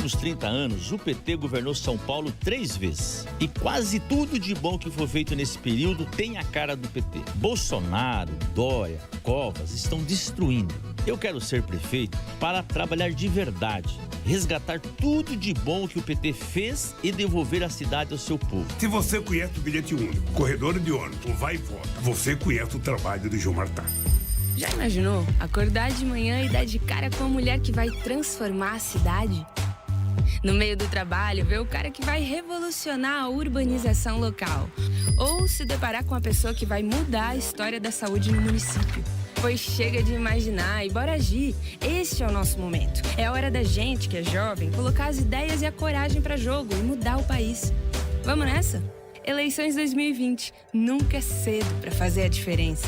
últimos 30 anos, o PT governou São Paulo 3 vezes. E quase tudo de bom que foi feito nesse período tem a cara do PT. Bolsonaro, Dória, Covas estão destruindo. Eu quero ser prefeito para trabalhar de verdade, resgatar tudo de bom que o PT fez e devolver a cidade ao seu povo. Se você conhece o bilhete único, corredor de ônibus, vai e volta, você conhece o trabalho do Gilmar Tato. Já imaginou acordar de manhã e dar de cara com a mulher que vai transformar a cidade? No meio do trabalho, ver o cara que vai revolucionar a urbanização local. Ou se deparar com a pessoa que vai mudar a história da saúde no município. Pois chega de imaginar e bora agir. Este é o nosso momento. É a hora da gente, que é jovem, colocar as ideias e a coragem pra jogo e mudar o país. Vamos nessa? Eleições 2020. Nunca é cedo pra fazer a diferença.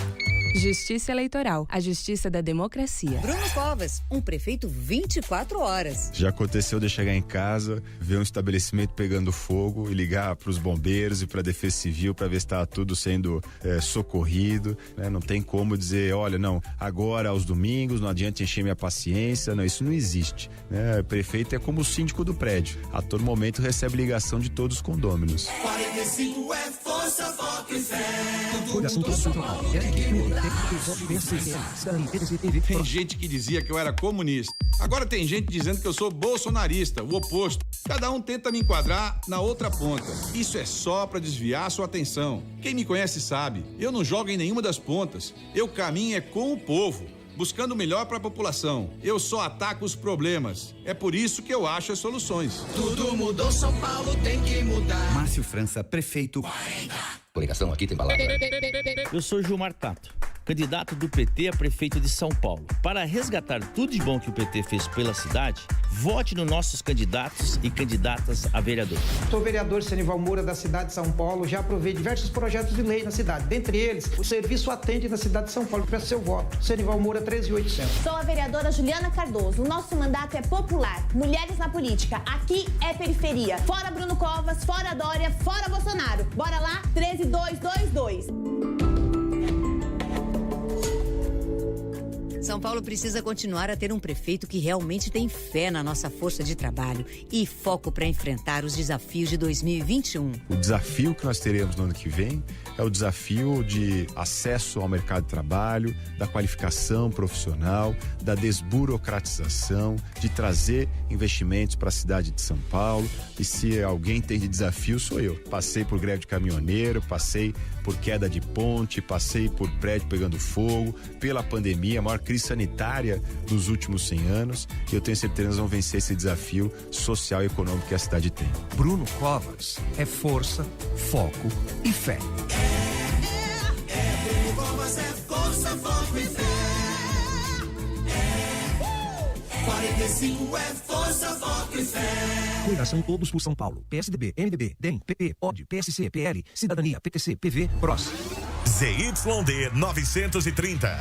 Justiça Eleitoral, a justiça da democracia. Bruno Covas, um prefeito 24 horas. Já aconteceu de eu chegar em casa, ver um estabelecimento pegando fogo e ligar para os bombeiros e para a Defesa Civil para ver se está tudo sendo socorrido, né? Não tem como dizer, olha, não, agora aos domingos, não adianta encher minha paciência, não, isso não existe, né? O prefeito é como o síndico do prédio, a todo momento recebe ligação de todos os condôminos. 45 é força, foco e fé. Tem gente que dizia que eu era comunista. Agora tem gente dizendo que eu sou bolsonarista, o oposto. Cada um tenta me enquadrar na outra ponta. Isso é só pra desviar a sua atenção. Quem me conhece sabe, eu não jogo em nenhuma das pontas. Eu caminho com o povo, buscando o melhor para a população. Eu só ataco os problemas. É por isso que eu acho as soluções. Tudo mudou, São Paulo tem que mudar. Márcio França, prefeito. Coligação aqui tem palavra. Eu sou Gilmar Tato, candidato do PT a prefeito de São Paulo. Para resgatar tudo de bom que o PT fez pela cidade, vote nos nossos candidatos e candidatas a vereador. Sou vereador Senival Moura da cidade de São Paulo, já aprovei diversos projetos de lei na cidade. Dentre eles, o Serviço Atende da cidade de São Paulo. Peço seu voto. Senival Moura 13800. Sou a vereadora Juliana Cardoso. O nosso mandato é popular. Mulheres na política. Aqui é periferia. Fora Bruno Covas, fora Dória, fora Bolsonaro. Bora lá? 13222. São Paulo precisa continuar a ter um prefeito que realmente tem fé na nossa força de trabalho e foco para enfrentar os desafios de 2021. O desafio que nós teremos no ano que vem é o desafio de acesso ao mercado de trabalho, da qualificação profissional, da desburocratização, de trazer investimentos para a cidade de São Paulo. E se alguém tem de desafio, sou eu. Passei por greve de caminhoneiro, passei por queda de ponte, passei por prédio pegando fogo, pela pandemia, a maior crise sanitária dos últimos 100 anos, e eu tenho certeza que nós vamos vencer esse desafio social e econômico que a cidade tem. Bruno Covas é força, foco e fé. Bruno Covas é força, foco e fé. 45 é força, foco e fé. Coligação Todos por São Paulo. PSDB, MDB, DEM, PP, OD, PSC, PL, Cidadania, PTC, PV, PROS. ZYD 930.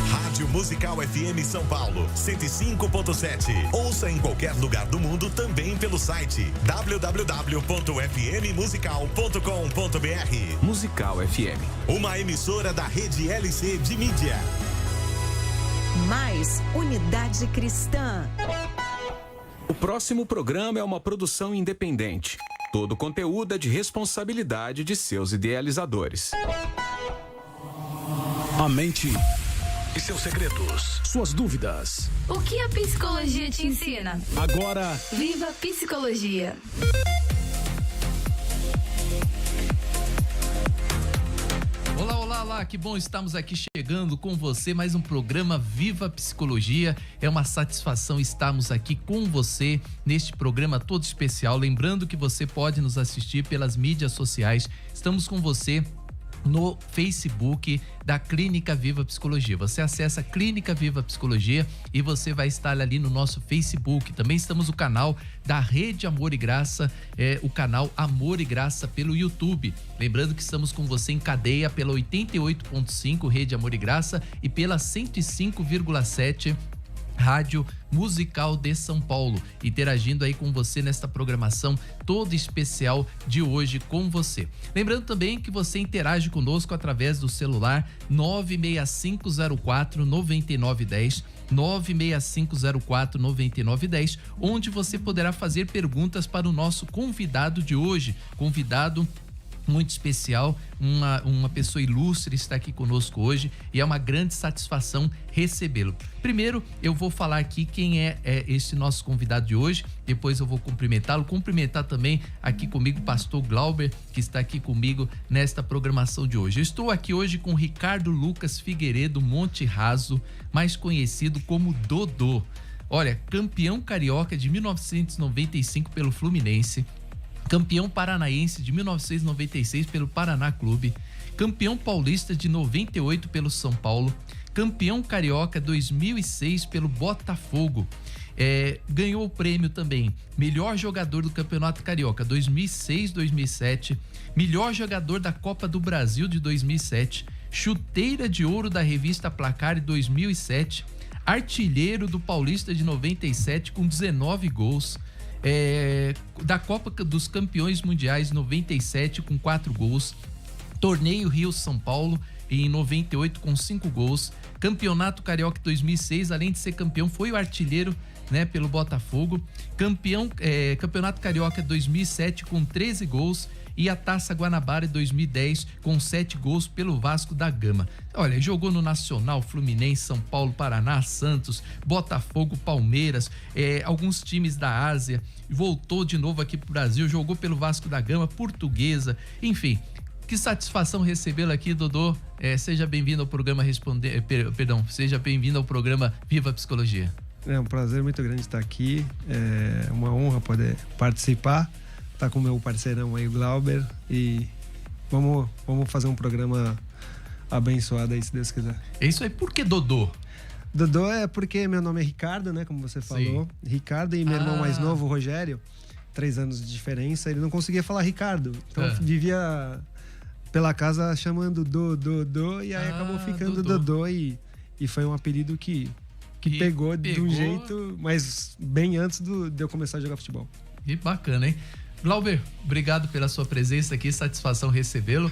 Rádio Musical FM São Paulo, 105.7. Ouça em qualquer lugar do mundo também pelo site www.fmmusical.com.br. Musical FM. Uma emissora da rede LC de mídia. Mais Unidade Cristã. O próximo programa é uma produção independente. Todo conteúdo é de responsabilidade de seus idealizadores. A mente e seus segredos, suas dúvidas. O que a psicologia te ensina? Agora, Viva Psicologia! Olá, que bom estamos aqui chegando com você, mais um programa Viva Psicologia. É uma satisfação estarmos aqui com você neste programa todo especial. Lembrando que você pode nos assistir pelas mídias sociais. Estamos com você no Facebook da Clínica Viva Psicologia. Você acessa Clínica Viva Psicologia e você vai estar ali no nosso Facebook. Também estamos no canal da Rede Amor e Graça, o canal Amor e Graça pelo YouTube. Lembrando que estamos com você em cadeia pela 88.5 Rede Amor e Graça e pela 105,7 Rádio Musical de São Paulo, interagindo aí com você nesta programação toda especial de hoje com você. Lembrando também que você interage conosco através do celular 96504-9910, 96504-9910, onde você poderá fazer perguntas para o nosso convidado de hoje, convidado muito especial, uma pessoa ilustre está aqui conosco hoje e é uma grande satisfação recebê-lo. Primeiro, eu vou falar aqui quem é esse nosso convidado de hoje, depois eu vou cumprimentá-lo, cumprimentar também aqui comigo o pastor Glauber, que está aqui comigo nesta programação de hoje. Eu estou aqui hoje com Ricardo Lucas Figueiredo Monte Raso, mais conhecido como Dodô. Olha, campeão carioca de 1995 pelo Fluminense, campeão paranaense de 1996 pelo Paraná Clube, campeão paulista de 98 pelo São Paulo, campeão carioca 2006 pelo Botafogo, ganhou o prêmio também melhor jogador do Campeonato Carioca 2006-2007, melhor jogador da Copa do Brasil de 2007, chuteira de ouro da revista Placar de 2007, artilheiro do Paulista de 97 com 19 gols, da Copa dos Campeões Mundiais 97 com 4 gols, Torneio Rio São Paulo em 98 com 5 gols, Campeonato Carioca 2006, além de ser campeão, foi o artilheiro, né, pelo Botafogo, Campeonato Carioca 2007 com 13 gols e a Taça Guanabara 2010 com 7 gols pelo Vasco da Gama. Olha, jogou no Nacional, Fluminense, São Paulo, Paraná, Santos, Botafogo, Palmeiras, alguns times da Ásia, voltou de novo aqui pro Brasil, jogou pelo Vasco da Gama, Portuguesa, enfim. Que satisfação recebê-lo aqui, Dodô. Seja bem-vindo ao programa seja bem-vindo ao programa Viva Psicologia. É um prazer muito grande estar aqui, é uma honra poder participar, estar com o meu parceirão aí, o Glauber, e vamos fazer um programa abençoado aí, se Deus quiser. É isso aí, por que Dodô? Dodô é porque meu nome é Ricardo, né, como você falou. Sim. Ricardo, e meu irmão mais novo, o Rogério, 3 anos de diferença, ele não conseguia falar Ricardo, então vivia pela casa chamando Dodô, e aí acabou ficando Dodô, e foi um apelido que pegou de um jeito, mas bem antes de eu começar a jogar futebol. Que bacana, hein? Glauber, obrigado pela sua presença aqui, satisfação recebê-lo.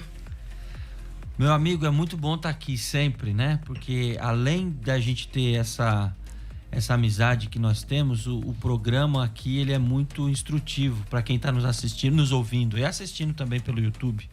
Meu amigo, é muito bom estar aqui sempre, né? Porque além da gente ter essa amizade que nós temos, o programa aqui, ele é muito instrutivo para quem está nos assistindo, nos ouvindo e assistindo também pelo YouTube.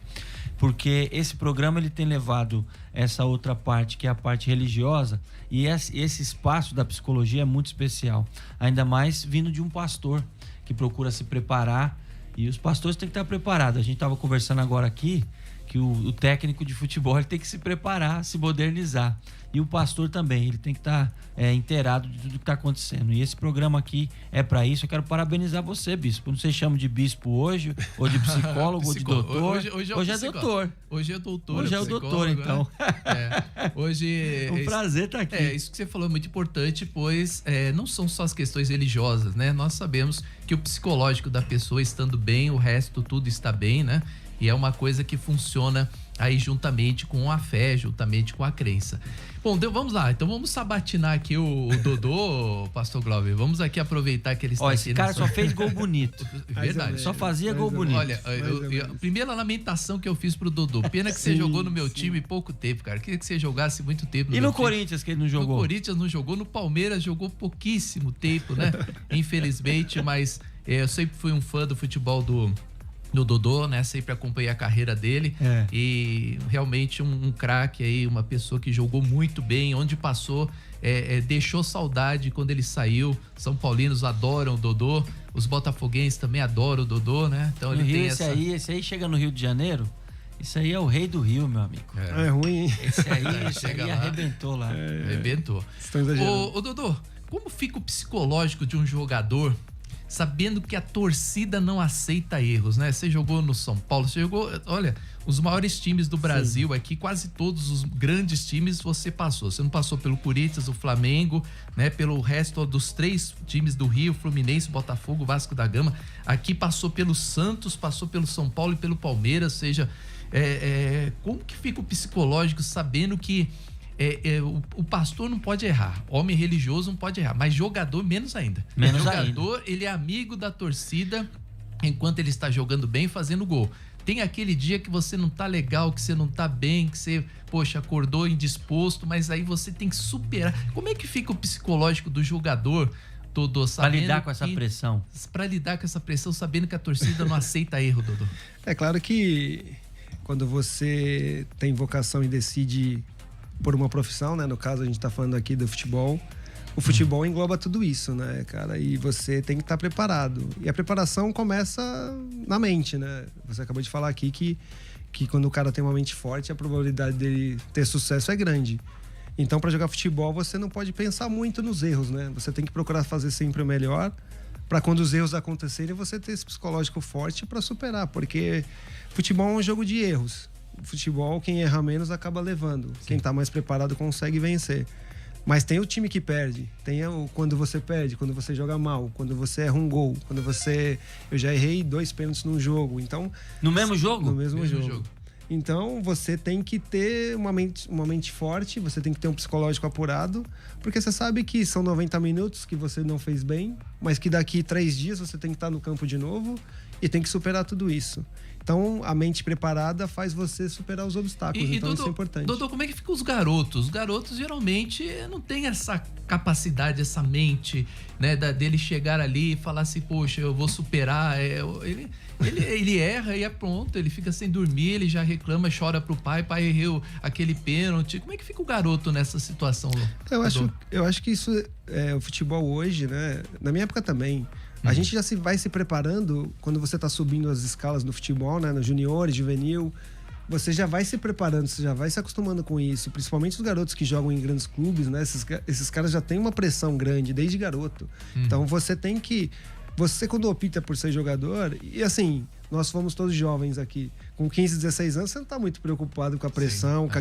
Porque esse programa, ele tem levado essa outra parte, que é a parte religiosa, e esse espaço da psicologia é muito especial, ainda mais vindo de um pastor que procura se preparar, e os pastores têm que estar preparados. A gente estava conversando agora aqui que o técnico de futebol, ele tem que se preparar, se modernizar, e o pastor também, ele tem que estar inteirado de tudo que está acontecendo, e esse programa aqui é para isso. Eu quero parabenizar você, bispo. Não sei se chama de bispo hoje, ou de psicólogo, ou de doutor. Hoje é doutor. Hoje é doutor. Hoje é o doutor, então. Hoje um prazer estar aqui. Isso que você falou é muito importante, pois não são só as questões religiosas, né? Nós sabemos que o psicológico da pessoa estando bem, o resto tudo está bem, né? E é uma coisa que funciona aí juntamente com a fé, juntamente com a crença. Bom, vamos lá. Então vamos sabatinar aqui o Dodô, pastor Glauber. Vamos aqui aproveitar que ele está aqui. Esse cara só fez gol bonito. Verdade. Só fazia gol bonito. Olha, a primeira lamentação que eu fiz pro Dodô. Pena que você jogou no meu time pouco tempo, cara. Queria que você jogasse muito tempo. E no Corinthians, que ele não jogou? No Corinthians não jogou. No Palmeiras jogou pouquíssimo tempo, né? Infelizmente, mas eu sempre fui um fã do futebol do Dodô, né? Sempre acompanhei a carreira dele e realmente um craque aí, uma pessoa que jogou muito bem, onde passou, deixou saudade quando ele saiu. São paulinos adoram o Dodô, os botafoguenses também adoram o Dodô, né? Então ele tem esse aí chega no Rio de Janeiro, isso aí é o rei do Rio, meu amigo. É ruim, hein? Esse aí arrebentou lá. Arrebentou. Ô Dodô, como fica o psicológico de um jogador sabendo que a torcida não aceita erros, né? Você jogou no São Paulo, você jogou, olha, os maiores times do Brasil aqui, quase todos os grandes times você passou. Você não passou pelo Corinthians, o Flamengo, né? Pelo resto dos 3 times do Rio, Fluminense, Botafogo, Vasco da Gama. Aqui passou pelo Santos, passou pelo São Paulo e pelo Palmeiras, ou seja, como que fica o psicológico sabendo que O pastor não pode errar, homem religioso não pode errar, mas jogador menos ainda. Jogador, ele é amigo da torcida enquanto ele está jogando bem, fazendo gol. Tem aquele dia que você não tá legal, que você não tá bem, que você, poxa, acordou indisposto, mas aí você tem que superar. Como é que fica o psicológico do jogador, Dodô, sabendo pra lidar com essa pressão? Pra lidar com essa pressão, sabendo que a torcida não aceita erro, Dodô. É claro que quando você tem vocação e decide por uma profissão, né? No caso, a gente tá falando aqui do futebol. O futebol engloba tudo isso, né, cara? E você tem que estar preparado. E a preparação começa na mente, né? Você acabou de falar aqui que quando o cara tem uma mente forte, a probabilidade dele ter sucesso é grande. Então, para jogar futebol, você não pode pensar muito nos erros, né? Você tem que procurar fazer sempre o melhor para quando os erros acontecerem, você ter esse psicológico forte para superar. Porque futebol é um jogo de erros. Futebol, quem erra menos acaba levando. Sim. Quem tá mais preparado consegue vencer. Mas tem o time que perde, tem quando você perde, quando você joga mal, quando você erra um gol, quando você... Eu já errei 2 pênaltis num jogo, então... No mesmo jogo? No mesmo jogo. Então você tem que ter uma mente forte, você tem que ter um psicológico apurado, porque você sabe que são 90 minutos que você não fez bem, mas que daqui 3 dias você tem que estar no campo de novo e tem que superar tudo isso. Então, a mente preparada faz você superar os obstáculos, então Dodô, isso é importante. Dodô, como é que ficam os garotos? Os garotos, geralmente, não têm essa capacidade, essa mente, né, dele chegar ali e falar assim, poxa, eu vou superar. Ele erra e é pronto, ele fica sem dormir, ele já reclama, chora pro pai errou aquele pênalti. Como é que fica o garoto nessa situação? Eu acho que isso, o futebol hoje, né, na minha época também, a gente já vai se preparando quando você está subindo as escalas no futebol, né? No juniores, juvenil. Você já vai se preparando, você já vai se acostumando com isso. Principalmente os garotos que jogam em grandes clubes, né? Esses caras já têm uma pressão grande desde garoto. Então você tem que... Você quando opta por ser jogador... E assim, nós fomos todos jovens aqui. Com 15, 16 anos, você não está muito preocupado com a pressão, com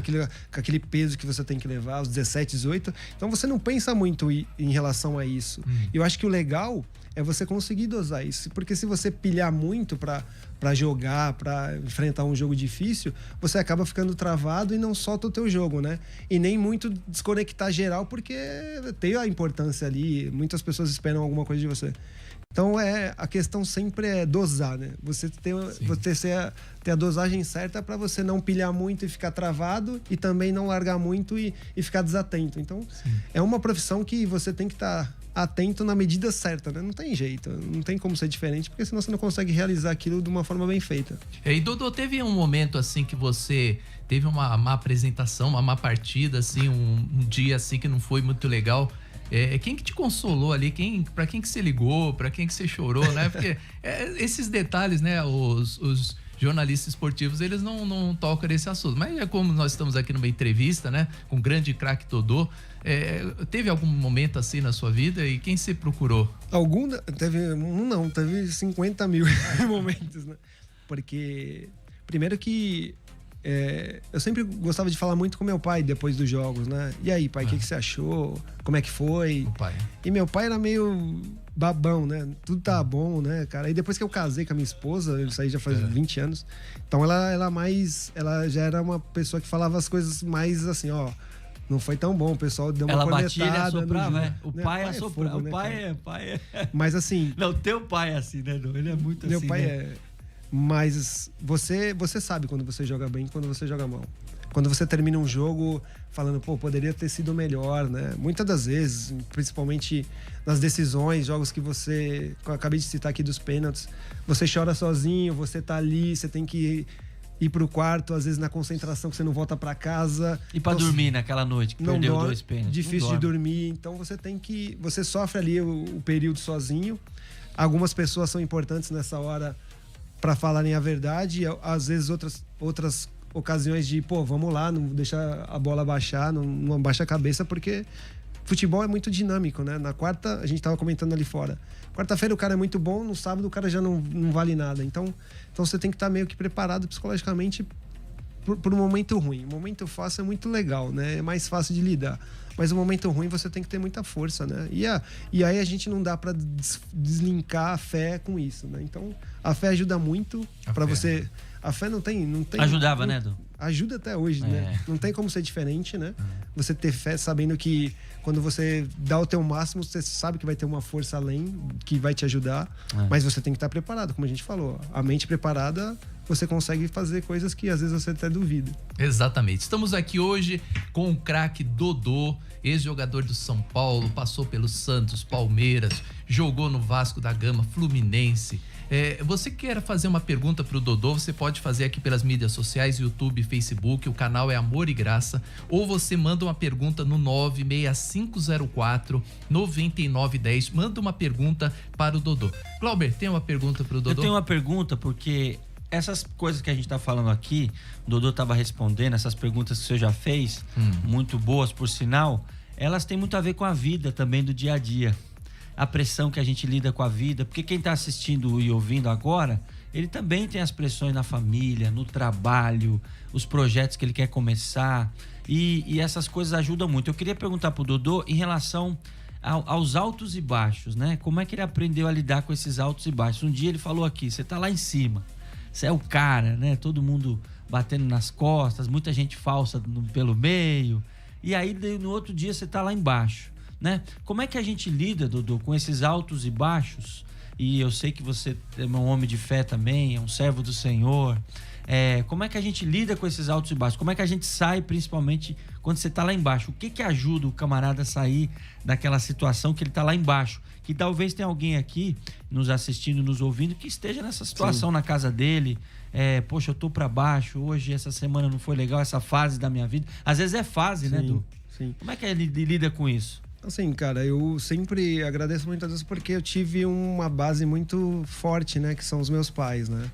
aquele peso que você tem que levar, os 17, 18. Então você não pensa muito em relação a isso. E eu acho que o legal é você conseguir dosar isso. Porque se você pilhar muito para jogar, para enfrentar um jogo difícil, você acaba ficando travado e não solta o teu jogo, né? E nem muito desconectar geral, porque tem a importância ali. Muitas pessoas esperam alguma coisa de você. Então, a questão sempre é dosar, né? Você ter a dosagem certa para você não pilhar muito e ficar travado e também não largar muito e ficar desatento. Então, é uma profissão que você tem que estar atento na medida certa, né? Não tem jeito, não tem como ser diferente, porque senão você não consegue realizar aquilo de uma forma bem feita. E Dodô, teve um momento assim que você teve uma má apresentação, uma má partida, assim, um dia assim que não foi muito legal? Quem que te consolou ali? Pra quem que você ligou? Pra quem que você chorou, né? Porque esses detalhes, né? Os jornalistas esportivos, eles não tocam nesse assunto. Mas é como nós estamos aqui numa entrevista, né? Com o grande craque Dodô. Teve algum momento assim na sua vida? E quem você procurou? Teve 50 mil momentos, né? Porque, primeiro que eu sempre gostava de falar muito com meu pai depois dos jogos, né? E aí, pai, o que você achou? Como é que foi? O pai. E meu pai era meio babão, né? Tudo tá bom, né, cara? E depois que eu casei com a minha esposa, isso aí já faz 20 anos. Então ela já era uma pessoa que falava as coisas mais assim, ó. Não foi tão bom, o pessoal deu uma cornetada. Ela batia e assoprava, né? O pai assoprava. Fogo, né, pai é... Mas assim... Não, teu pai é assim, né? Ele é muito meu assim, pai né? Mas você sabe quando você joga bem e quando você joga mal. Quando você termina um jogo falando, pô, poderia ter sido melhor, né? Muitas das vezes, principalmente nas decisões, jogos que eu acabei de citar aqui dos pênaltis, você chora sozinho, você tá ali, você tem que ir pro quarto, às vezes na concentração que você não volta para casa. E para dormir naquela noite que perdeu 2 pênaltis. Difícil de dormir, então você sofre ali o período sozinho. Algumas pessoas são importantes nessa hora para falarem a verdade, e às vezes outras ocasiões de, pô, vamos lá, não deixar a bola baixar, não abaixa a cabeça, porque futebol é muito dinâmico, né? Na quarta, a gente tava comentando ali fora, quarta-feira o cara é muito bom, no sábado o cara já não vale nada, então você tem que estar meio que preparado psicologicamente por um momento ruim. O momento fácil é muito legal, né? É mais fácil de lidar, mas o momento ruim você tem que ter muita força, né? E aí a gente não dá para deslinkar a fé com isso, né? Então a fé ajuda muito para você. A fé não tem. Ajudava, né, Edu? Ajuda até hoje, né? Não tem como ser diferente, né? você ter fé sabendo que quando você dá o teu máximo, você sabe que vai ter uma força além que vai te ajudar, mas você tem que estar preparado, como a gente falou. A mente preparada, você consegue fazer coisas que às vezes você até duvida. Exatamente. Estamos aqui hoje com o craque Dodô, ex-jogador do São Paulo, passou pelo Santos, Palmeiras, jogou no Vasco da Gama, Fluminense. Você quer fazer uma pergunta pro Dodô, você pode fazer aqui pelas mídias sociais, YouTube, Facebook, o canal é Amor e Graça, ou você manda uma pergunta no 96504-9910, manda uma pergunta para o Dodô. Glauber, tem uma pergunta pro Dodô? Eu tenho uma pergunta, porque essas coisas que a gente tá falando aqui, o Dodô tava respondendo, essas perguntas que você já fez, muito boas por sinal, elas têm muito a ver com a vida também do dia a dia. A pressão que a gente lida com a vida, porque quem tá assistindo e ouvindo agora, ele também tem as pressões na família, no trabalho, os projetos que ele quer começar, e essas coisas ajudam muito. Eu queria perguntar pro Dodô em relação aos altos e baixos, né? Como é que ele aprendeu a lidar com esses altos e baixos? Um dia ele falou aqui, você tá lá em cima, você é o cara, né? Todo mundo batendo nas costas, muita gente falsa pelo meio, e aí no outro dia você tá lá embaixo, né? Como é que a gente lida, Dodô, com esses altos e baixos? E eu sei que você é um homem de fé também, é um servo do Senhor. Como é que a gente lida com esses altos e baixos? Como é que a gente sai, principalmente quando você tá lá embaixo? O que ajuda o camarada a sair daquela situação que ele tá lá embaixo? Que talvez tenha alguém aqui nos assistindo, nos ouvindo, que esteja nessa situação na casa dele. Poxa, eu tô pra baixo, hoje, essa semana não foi legal, essa fase da minha vida. Às vezes é fase, né, Du? Sim. Como é que ele lida com isso? Assim, cara, eu sempre agradeço muito a Deus porque eu tive uma base muito forte, né? Que são os meus pais, né?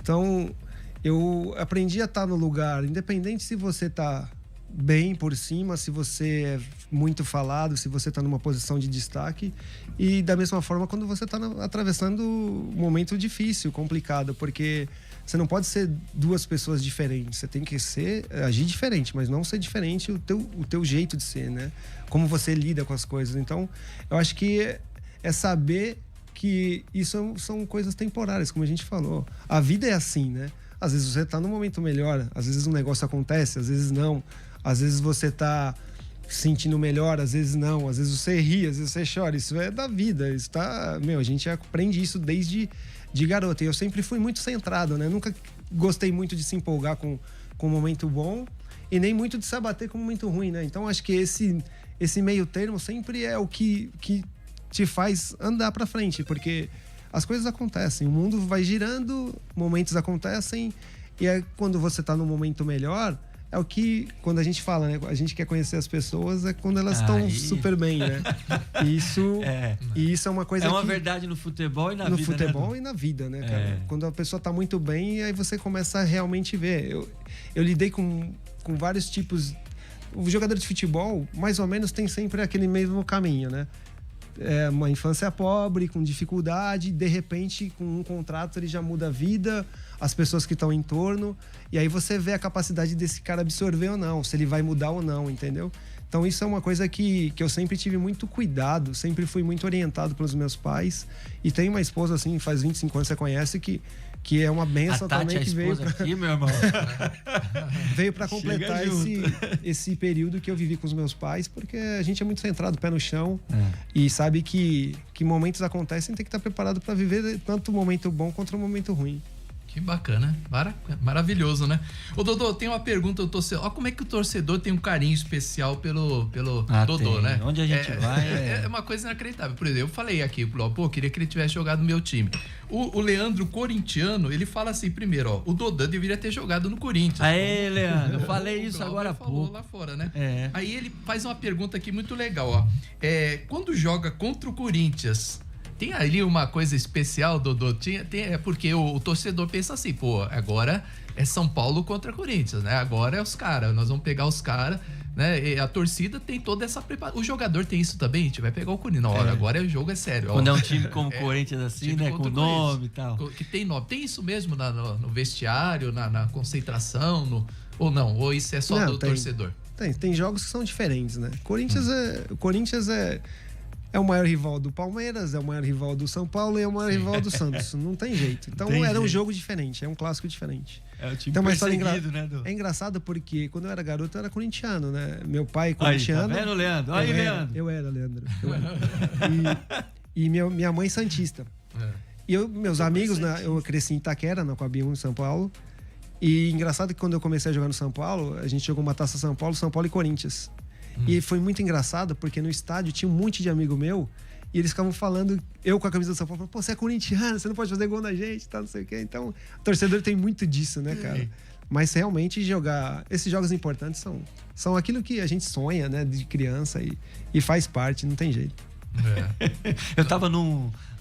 Então, eu aprendi a estar no lugar, independente se você tá bem por cima, se você é muito falado, se você tá numa posição de destaque, e da mesma forma quando você tá atravessando um momento difícil, complicado, porque você não pode ser duas pessoas diferentes, você tem que agir diferente, mas não ser diferente o teu jeito de ser, né? Como você lida com as coisas. Então, eu acho que é saber que isso são coisas temporárias, como a gente falou. A vida é assim, né? Às vezes você tá num momento melhor, às vezes um negócio acontece, às vezes não. Às vezes você tá se sentindo melhor, às vezes não. Às vezes você ri, às vezes você chora. Isso é da vida. Isso tá... a gente aprende isso desde garoto. E eu sempre fui muito centrado, né? Nunca gostei muito de se empolgar com um momento bom e nem muito de se abater com um momento ruim, né? Então acho que esse meio termo sempre é o que te faz andar pra frente, porque as coisas acontecem, o mundo vai girando, momentos acontecem, e é quando você tá num momento melhor, é o que, quando a gente fala, né? A gente quer conhecer as pessoas, é quando elas estão super bem, né? E isso é uma coisa é uma verdade no futebol e na vida, no futebol, né? E na vida, né, cara? Quando a pessoa tá muito bem, aí você começa a realmente ver. Eu lidei com vários tipos. O jogador de futebol, mais ou menos, tem sempre aquele mesmo caminho, né? Uma infância pobre, com dificuldade, de repente, com um contrato, ele já muda a vida, as pessoas que estão em torno, e aí você vê a capacidade desse cara absorver ou não, se ele vai mudar ou não, entendeu? Então isso é uma coisa que eu sempre tive muito cuidado, sempre fui muito orientado pelos meus pais, e tenho uma esposa, assim, faz 25 anos, você conhece, que é uma benção também, que veio pra... aqui, meu irmão. veio para completar esse período que eu vivi com os meus pais, porque a gente é muito centrado, pé no chão, e sabe que momentos acontecem, tem que estar preparado para viver tanto o momento bom quanto o momento ruim. Que bacana, maravilhoso, né? Ô, Dodô, tem uma pergunta do torcedor. Olha como é que o torcedor tem um carinho especial pelo Dodô, tem. né? Onde a gente vai... É uma coisa inacreditável. Por exemplo, eu falei aqui, pô, queria que ele tivesse jogado no meu time. O Leandro, corintiano, ele fala assim, primeiro, ó, o Dodô deveria ter jogado no Corinthians. Aê, Leandro, eu falei isso agora há pouco. Falou lá fora, né? Aí ele faz uma pergunta aqui muito legal, ó. Quando joga contra o Corinthians... Tem ali uma coisa especial, Dodô? Porque o torcedor pensa assim, pô, agora é São Paulo contra Corinthians, né? Agora é os caras, nós vamos pegar os caras, né? E a torcida tem toda essa preparação. O jogador tem isso também, a gente vai pegar o Corinthians. Não, agora o jogo é sério. Quando é um time como o Corinthians assim, né? Com nome e tal. Que tem nome. Tem isso mesmo no vestiário, na concentração, ou não? Ou isso é só do torcedor? Tem jogos que são diferentes, né? Corinthians é o maior rival do Palmeiras, é o maior rival do São Paulo e é o maior rival do Santos. Não tem jeito. Então era um jogo diferente, é um clássico diferente. É o time então, uma história né, Du? É engraçado porque quando eu era garoto eu era corintiano, né? Meu pai corintiano. Tá vendo, Leandro? Aí, Leandro. Eu era, Leandro. E minha mãe santista. E meus amigos, eu cresci em Itaquera, na Coab 1, em São Paulo. E engraçado que quando eu comecei a jogar no São Paulo, a gente jogou uma Taça São Paulo e Corinthians. E foi muito engraçado porque no estádio tinha um monte de amigo meu e eles ficavam falando, eu com a camisa do São Paulo, pô, você é corintiano, você não pode fazer gol na gente, tá, não sei o quê. Então, o torcedor tem muito disso, né, cara? Mas realmente esses jogos importantes são aquilo que a gente sonha, né, de criança e faz parte, não tem jeito. Eu tava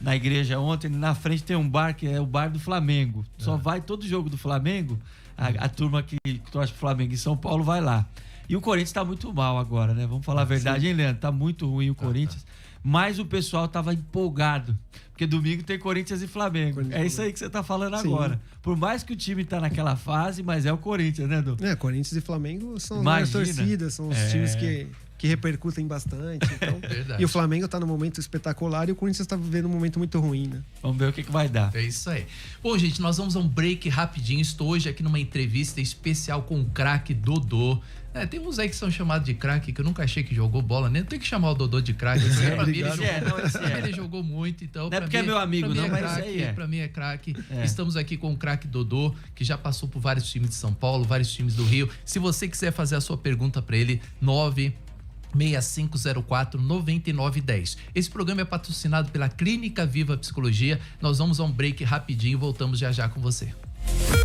na igreja ontem, na frente tem um bar que é o bar do Flamengo. Só vai todo jogo do Flamengo, a turma que torce pro Flamengo em São Paulo vai lá. E o Corinthians tá muito mal agora, né? Vamos falar a verdade, hein, Leandro? Tá muito ruim o Corinthians. Mas o pessoal tava empolgado. Porque domingo tem Corinthians e Flamengo. É isso aí que você tá falando agora. Por mais que o time tá naquela fase, mas é o Corinthians, né, Du? Corinthians e Flamengo são as torcidas, são os times que repercutem bastante. Então, e o Flamengo tá num momento espetacular e o Corinthians tá vivendo um momento muito ruim, né? Vamos ver o que vai dar. É isso aí. Bom, gente, nós vamos a um break rapidinho. Estou hoje aqui numa entrevista especial com o craque Dodô. Tem uns aí que são chamados de craque, que eu nunca achei que jogou bola, nem tem que chamar o Dodô de craque. Ele jogou muito, então. Não é porque é meu amigo, não, mas isso aí pra mim é craque. Estamos aqui com o craque Dodô, que já passou por vários times de São Paulo, vários times do Rio. Se você quiser fazer a sua pergunta pra ele, 96504-9910. Esse programa é patrocinado pela Clínica Viva Psicologia. Nós vamos a um break rapidinho e voltamos já com você.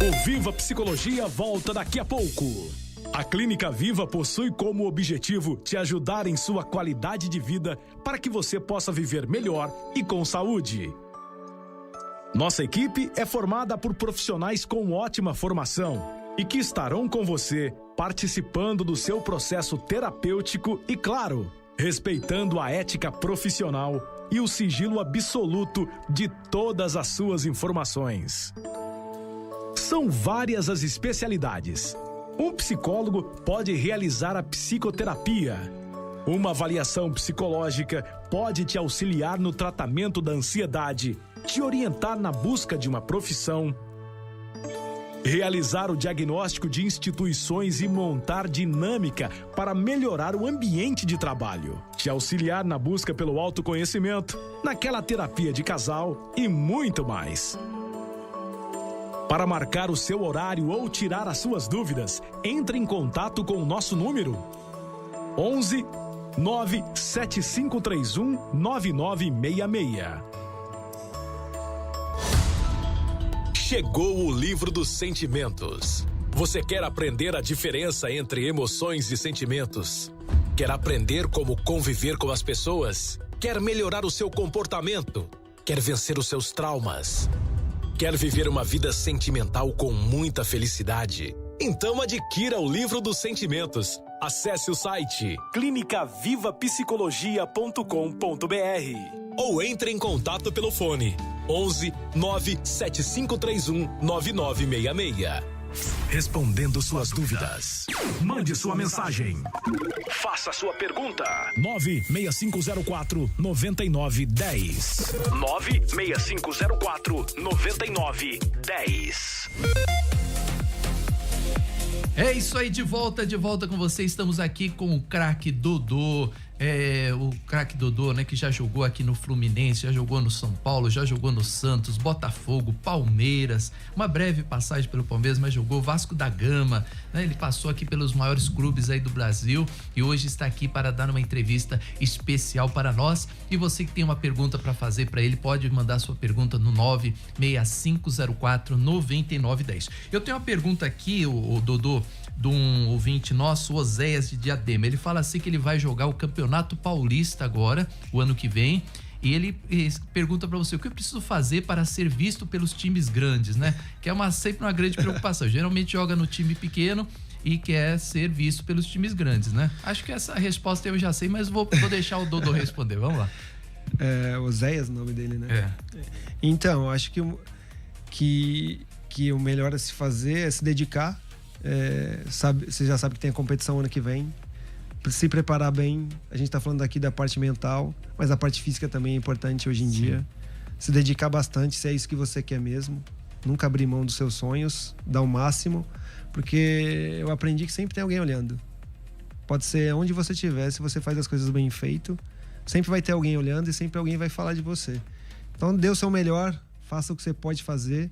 O Viva Psicologia volta daqui a pouco. A Clínica Viva possui como objetivo te ajudar em sua qualidade de vida para que você possa viver melhor e com saúde. Nossa equipe é formada por profissionais com ótima formação e que estarão com você participando do seu processo terapêutico e, claro, respeitando a ética profissional e o sigilo absoluto de todas as suas informações. São várias as especialidades. Um psicólogo pode realizar a psicoterapia. Uma avaliação psicológica pode te auxiliar no tratamento da ansiedade, te orientar na busca de uma profissão, realizar o diagnóstico de instituições e montar dinâmica para melhorar o ambiente de trabalho, te auxiliar na busca pelo autoconhecimento, naquela terapia de casal e muito mais. Para marcar o seu horário ou tirar as suas dúvidas, entre em contato com o nosso número 11 97531 9966. Chegou o livro dos sentimentos. Você quer aprender a diferença entre emoções e sentimentos? Quer aprender como conviver com as pessoas? Quer melhorar o seu comportamento? Quer vencer os seus traumas? Quer viver uma vida sentimental com muita felicidade? Então adquira o livro dos sentimentos. Acesse o site clinicavivapsicologia.com.br ou entre em contato pelo fone 11 97531 9966. Respondendo suas dúvidas. Mande sua mensagem. Faça sua pergunta. 96504-9910. 96504-9910. É isso aí, de volta com você. Estamos aqui com o craque Dodô. O craque Dodô, né, que já jogou aqui no Fluminense, já jogou no São Paulo, já jogou no Santos, Botafogo, Palmeiras, uma breve passagem pelo Palmeiras, mas jogou Vasco da Gama, né? Ele passou aqui pelos maiores clubes aí do Brasil e hoje está aqui para dar uma entrevista especial para nós. E você que tem uma pergunta para fazer para ele, pode mandar sua pergunta no 96504-9910. Eu tenho uma pergunta aqui, o Dodô, de um ouvinte nosso, Oséias de Diadema. Ele fala assim que ele vai jogar o Campeonato Paulista agora, o ano que vem, e ele pergunta pra você: o que eu preciso fazer para ser visto pelos times grandes, né? Que é sempre uma grande preocupação. Geralmente joga no time pequeno e quer ser visto pelos times grandes, né? Acho que essa resposta eu já sei, mas vou deixar o Dodô responder. Vamos lá. Oséias, o nome dele, né? Então, acho que o melhor a se fazer é se dedicar. Você já sabe que tem a competição ano que vem. se preparar bem. A gente tá falando aqui da parte mental, mas a parte física também é importante hoje em dia. Se dedicar bastante, se é isso que você quer mesmo. Nunca abrir mão dos seus sonhos, dar o máximo, porque eu aprendi que sempre tem alguém olhando. Pode ser onde você estiver, se você faz as coisas bem feito, sempre vai ter alguém olhando e sempre alguém vai falar de você. Então dê o seu melhor, faça o que você pode fazer,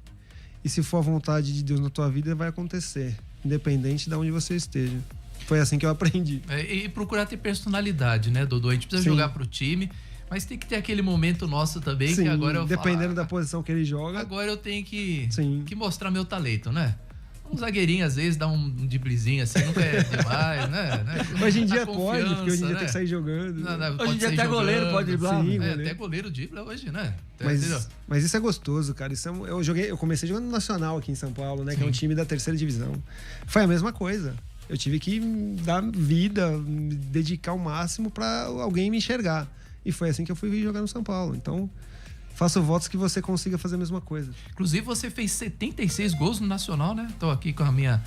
e se for a vontade de Deus na tua vida, vai acontecer, independente de onde você esteja. Foi assim que eu aprendi. E procurar ter personalidade, né, Dodô? A gente precisa jogar pro time, mas tem que ter aquele momento nosso também, que agora eu dependendo da posição que ele joga. Agora eu tenho que mostrar meu talento, né? Um zagueirinho, às vezes, dá um driblezinho assim, nunca é demais, né? Hoje em dia pode, porque hoje em dia tem que sair jogando. Hoje em dia até goleiro pode driblar. Sim, até goleiro dribla hoje, né? Mas isso é gostoso, cara. Eu comecei jogando no Nacional aqui em São Paulo, né? Que é um time da 3ª divisão. Foi a mesma coisa. Eu tive que dar vida, me dedicar ao máximo para alguém me enxergar. E foi assim que eu fui jogar no São Paulo. Então, faço votos que você consiga fazer a mesma coisa. Inclusive, você fez 76 gols no Nacional, né? Tô aqui com a minha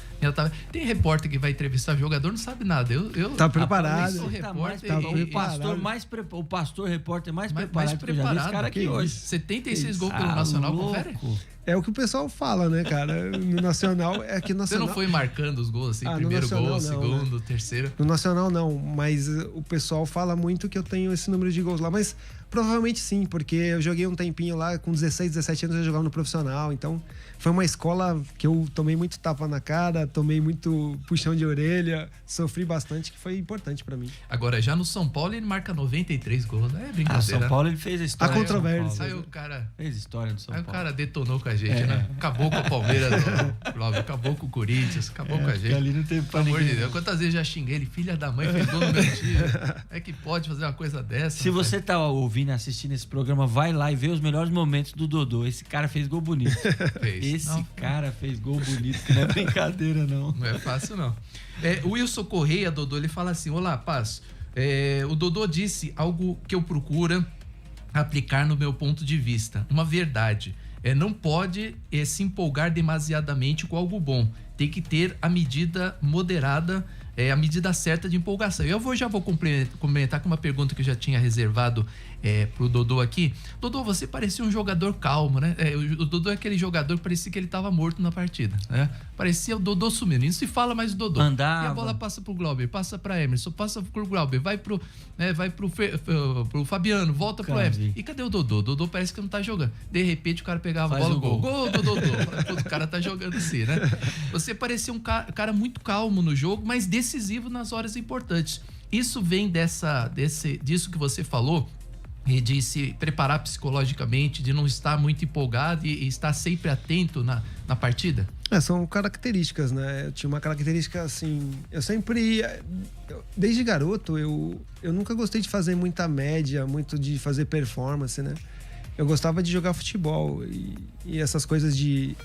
tem repórter que vai entrevistar jogador, não sabe nada. Tá preparado. O pastor repórter mais preparado que eu já vi esse cara aqui hoje. 76 gols pelo Nacional, confere? É o que o pessoal fala, né, cara? No Nacional, é que no Nacional... Você não foi marcando os gols, assim, primeiro gol, segundo, terceiro? No Nacional, não. Mas o pessoal fala muito que eu tenho esse número de gols lá. Mas provavelmente sim, porque eu joguei um tempinho lá, com 16, 17 anos eu jogava no profissional. Então, foi uma escola que eu tomei muito tapa na cara, tomei muito puxão de orelha, sofri bastante, que foi importante pra mim. Agora, já no São Paulo, ele marca 93 gols. É brincadeira. São Paulo, ele fez a história. A controvérsia. Aí o cara... Fez história do São Paulo. Aí o cara detonou com a gente, né? Acabou com o Palmeiras, acabou com o Corinthians, acabou com a gente. Ali não tem pelo amor de Deus. Quantas vezes já xinguei ele, filha da mãe, fez gol no meu time. É que pode fazer uma coisa dessa. Se você tá ouvindo, assistindo esse programa, vai lá e vê os melhores momentos do Dodô. Esse cara fez gol bonito. Cara fez gol bonito, que não é brincadeira, não. Não é fácil, não. O Wilson Correia, Dodô, ele fala assim: olá, Paz. O Dodô disse algo que eu procuro aplicar no meu ponto de vista. Uma verdade. Não pode se empolgar demasiadamente com algo bom. Tem que ter a medida moderada, a medida certa de empolgação. Já vou complementar com uma pergunta que eu já tinha reservado pro Dodô aqui. Dodô, você parecia um jogador calmo, né? O Dodô é aquele jogador que parecia que ele estava morto na partida, né? Parecia o Dodô sumindo. Não se fala mais do Dodô. Andava. E a bola passa pro Glauber, passa pra Emerson, passa pro Glauber, vai pro Fabiano, volta pro Emerson. E cadê o Dodô? O Dodô parece que não tá jogando. De repente o cara pegava a bola, gol do Dodô. O cara tá jogando assim, né? Você parecia um cara muito calmo no jogo, mas decisivo nas horas importantes. Isso vem disso que você falou, e de se preparar psicologicamente, de não estar muito empolgado e estar sempre atento na partida? São características, né? Eu tinha uma característica assim, desde garoto, eu nunca gostei de fazer muita média, muito de fazer performance, né? Eu gostava de jogar futebol e essas coisas de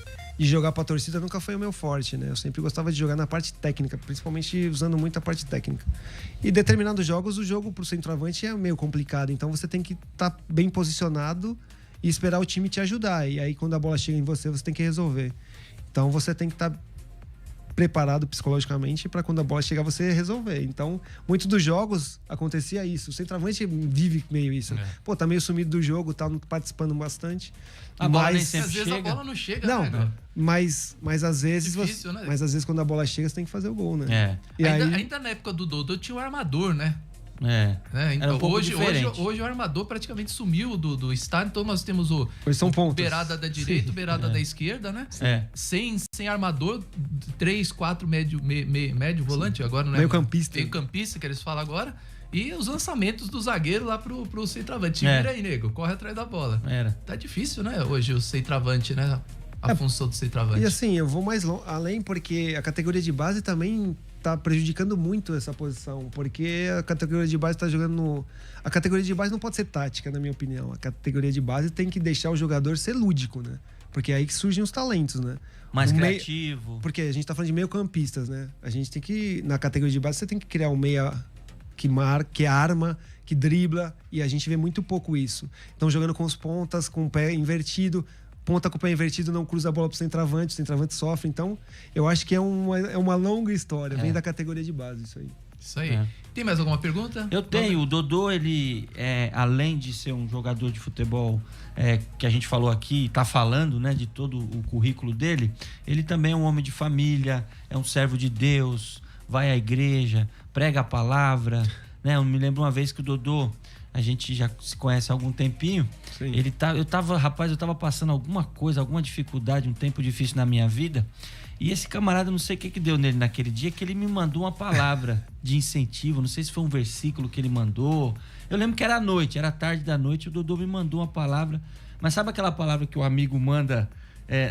jogar pra torcida nunca foi o meu forte, né? Eu sempre gostava de jogar na parte técnica, principalmente usando muito a parte técnica. E em determinados jogos, o jogo pro centroavante é meio complicado, então você tem que estar bem posicionado e esperar o time te ajudar. E aí, quando a bola chega em você, você tem que resolver. Então, você tem que estar preparado psicologicamente para quando a bola chegar você resolver. Então, muitos dos jogos acontecia isso. O centroavante vive meio isso. Pô, tá meio sumido do jogo, tá participando bastante. Às vezes a bola não chega, não, né? Mas às vezes difícil, né? Mas às vezes quando a bola chega, você tem que fazer o gol, né? E ainda na época do Dodô tinha o armador, né? Era um pouco hoje o armador praticamente sumiu do estádio, então nós temos o beirada da direita, beirada da esquerda, né? Sem armador, 3, 4 médio volante, agora não é? Meio campista. Meio campista, que eles falam agora. E os lançamentos do zagueiro lá pro centroavante. Vira aí, nego, corre atrás da bola. Tá difícil, né, hoje o centroavante, né? A função do centroavante. E assim, eu vou mais além, porque a categoria de base também tá prejudicando muito essa posição, porque a categoria de base tá jogando a categoria de base não pode ser tática, na minha opinião. A categoria de base tem que deixar o jogador ser lúdico, né? Porque é aí que surgem os talentos, né? Mais criativo. Porque a gente tá falando de meio-campistas, né? A gente tem que, na categoria de base, você tem que criar um meia que marca, que arma, que dribla, e a gente vê muito pouco isso. Então, jogando com os pontas, com o pé invertido, ponta com o pé invertido não cruza a bola pro centroavante, o centroavante sofre. Então, eu acho que é uma longa história, vem da categoria de base isso aí. Isso aí. Tem mais alguma pergunta? Eu tenho. O Dodô, ele, além de ser um jogador de futebol que a gente falou aqui, tá falando, né, de todo o currículo dele, ele também é um homem de família, é um servo de Deus, vai à igreja, prega a palavra, né? Eu me lembro uma vez que o Dodô, a gente já se conhece há algum tempinho. Sim. Eu tava passando alguma coisa, alguma dificuldade, um tempo difícil na minha vida. E esse camarada, não sei o que deu nele naquele dia, que ele me mandou uma palavra de incentivo. Não sei se foi um versículo que ele mandou. Eu lembro que era à noite, era tarde da noite, o Dodô me mandou uma palavra. Mas sabe aquela palavra que o amigo manda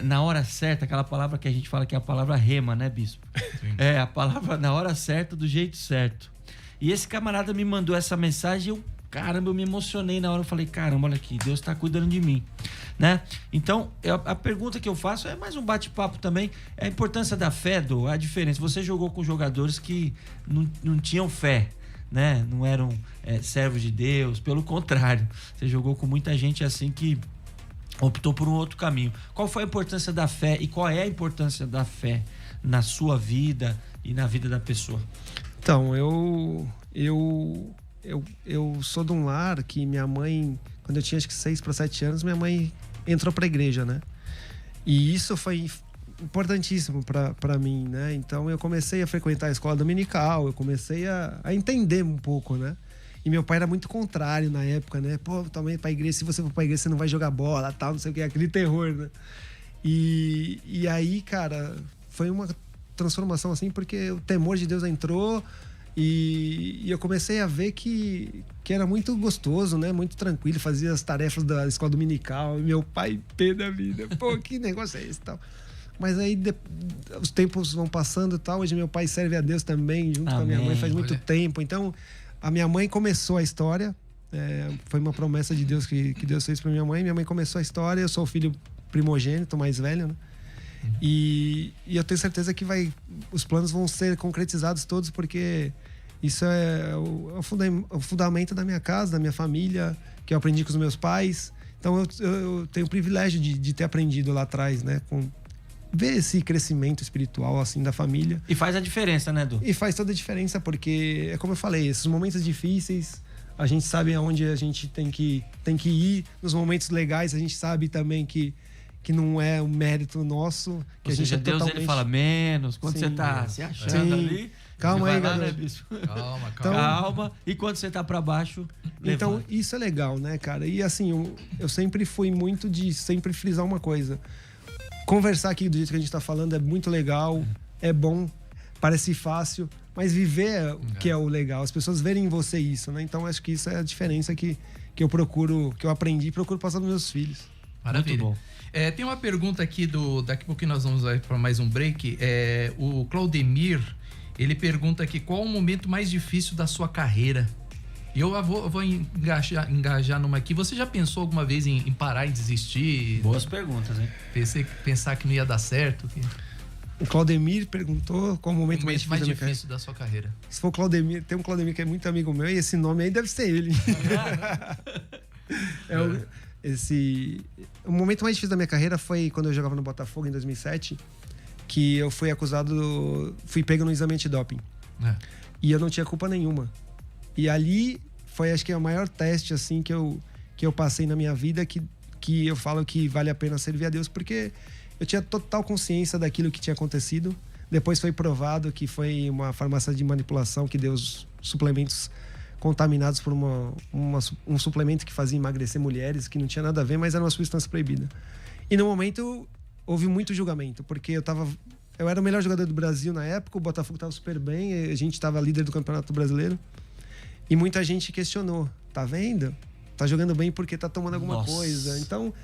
na hora certa? Aquela palavra que a gente fala que é a palavra rema, né, bispo? Sim. A palavra na hora certa, do jeito certo. E esse camarada me mandou essa mensagem e eu me emocionei na hora. Eu falei, caramba, olha aqui, Deus está cuidando de mim, né? Então, a pergunta que eu faço é mais um bate-papo também. É a importância da fé, a diferença. Você jogou com jogadores que não tinham fé, né? Não eram servos de Deus, pelo contrário. Você jogou com muita gente assim que optou por um outro caminho. Qual foi a importância da fé e qual é a importância da fé na sua vida e na vida da pessoa? Então, eu sou de um lar que minha mãe, quando eu tinha acho que 6 para 7 anos, minha mãe entrou para a igreja, né? E isso foi importantíssimo para mim, né? Então eu comecei a frequentar a escola dominical, eu comecei a entender um pouco, né? E meu pai era muito contrário na época, né? Pô, também para a igreja, se você for para a igreja, você não vai jogar bola, tal, não sei o que, aquele terror, né? E aí, cara, foi uma transformação assim, porque o temor de Deus entrou. E eu comecei a ver que era muito gostoso, né? Muito tranquilo, fazia as tarefas da escola dominical. E meu pai, pé da vida, pô, que negócio é esse e tal. Mas aí os tempos vão passando e tal. Hoje meu pai serve a Deus também, junto com a minha mãe, faz muito tempo. Então, a minha mãe começou a história. Foi uma promessa de Deus que Deus fez para minha mãe. Minha mãe começou a história, eu sou o filho primogênito, mais velho, né? E eu tenho certeza que os planos vão ser concretizados todos, porque isso é o fundamento da minha casa, da minha família, que eu aprendi com os meus pais. Então eu tenho o privilégio de ter aprendido lá atrás, né? Ver esse crescimento espiritual assim da família. E faz a diferença, né, Edu? E faz toda a diferença, porque é como eu falei, esses momentos difíceis, a gente sabe aonde a gente tem que ir. Nos momentos legais, a gente sabe também que não é um mérito nosso. Que Ou seja, a gente Deus ele fala menos. Quando você tá se achando ali... Calma aí, galera. Calma. E quando você tá para baixo... Então, levanta. isso é legal, né, cara? E assim, eu sempre fui muito de sempre frisar uma coisa. Conversar aqui do jeito que a gente tá falando é muito legal, é bom, parece fácil, mas viver que é o legal. As pessoas verem em você isso, né? Então, acho que isso é a diferença que eu procuro, que eu aprendi e procuro passar nos meus filhos. Maravilha. Muito bom. Tem uma pergunta aqui daqui a pouquinho nós vamos para mais um break. O Claudemir, ele pergunta aqui qual o momento mais difícil da sua carreira. E eu vou engajar numa aqui. Você já pensou alguma vez em parar e desistir? Boas perguntas, hein? Pensar que não ia dar certo? O Claudemir perguntou qual o momento mais difícil da sua carreira. Se for o Claudemir, tem um Claudemir que é muito amigo meu e esse nome aí deve ser ele. O momento mais difícil da minha carreira foi quando eu jogava no Botafogo em 2007, que eu fui fui pego no exame antidoping. E eu não tinha culpa nenhuma. E ali foi, acho que, o maior teste assim que eu passei na minha vida, que eu falo que vale a pena servir a Deus, porque eu tinha total consciência daquilo que tinha acontecido. Depois foi provado que foi uma farmácia de manipulação que deu os suplementos contaminados por um suplemento que fazia emagrecer mulheres, que não tinha nada a ver, mas era uma substância proibida. E no momento houve muito julgamento, porque eu era o melhor jogador do Brasil na época, o Botafogo estava super bem, a gente estava líder do Campeonato Brasileiro, e muita gente questionou, tá vendo? Tá jogando bem porque tá tomando alguma coisa. Então,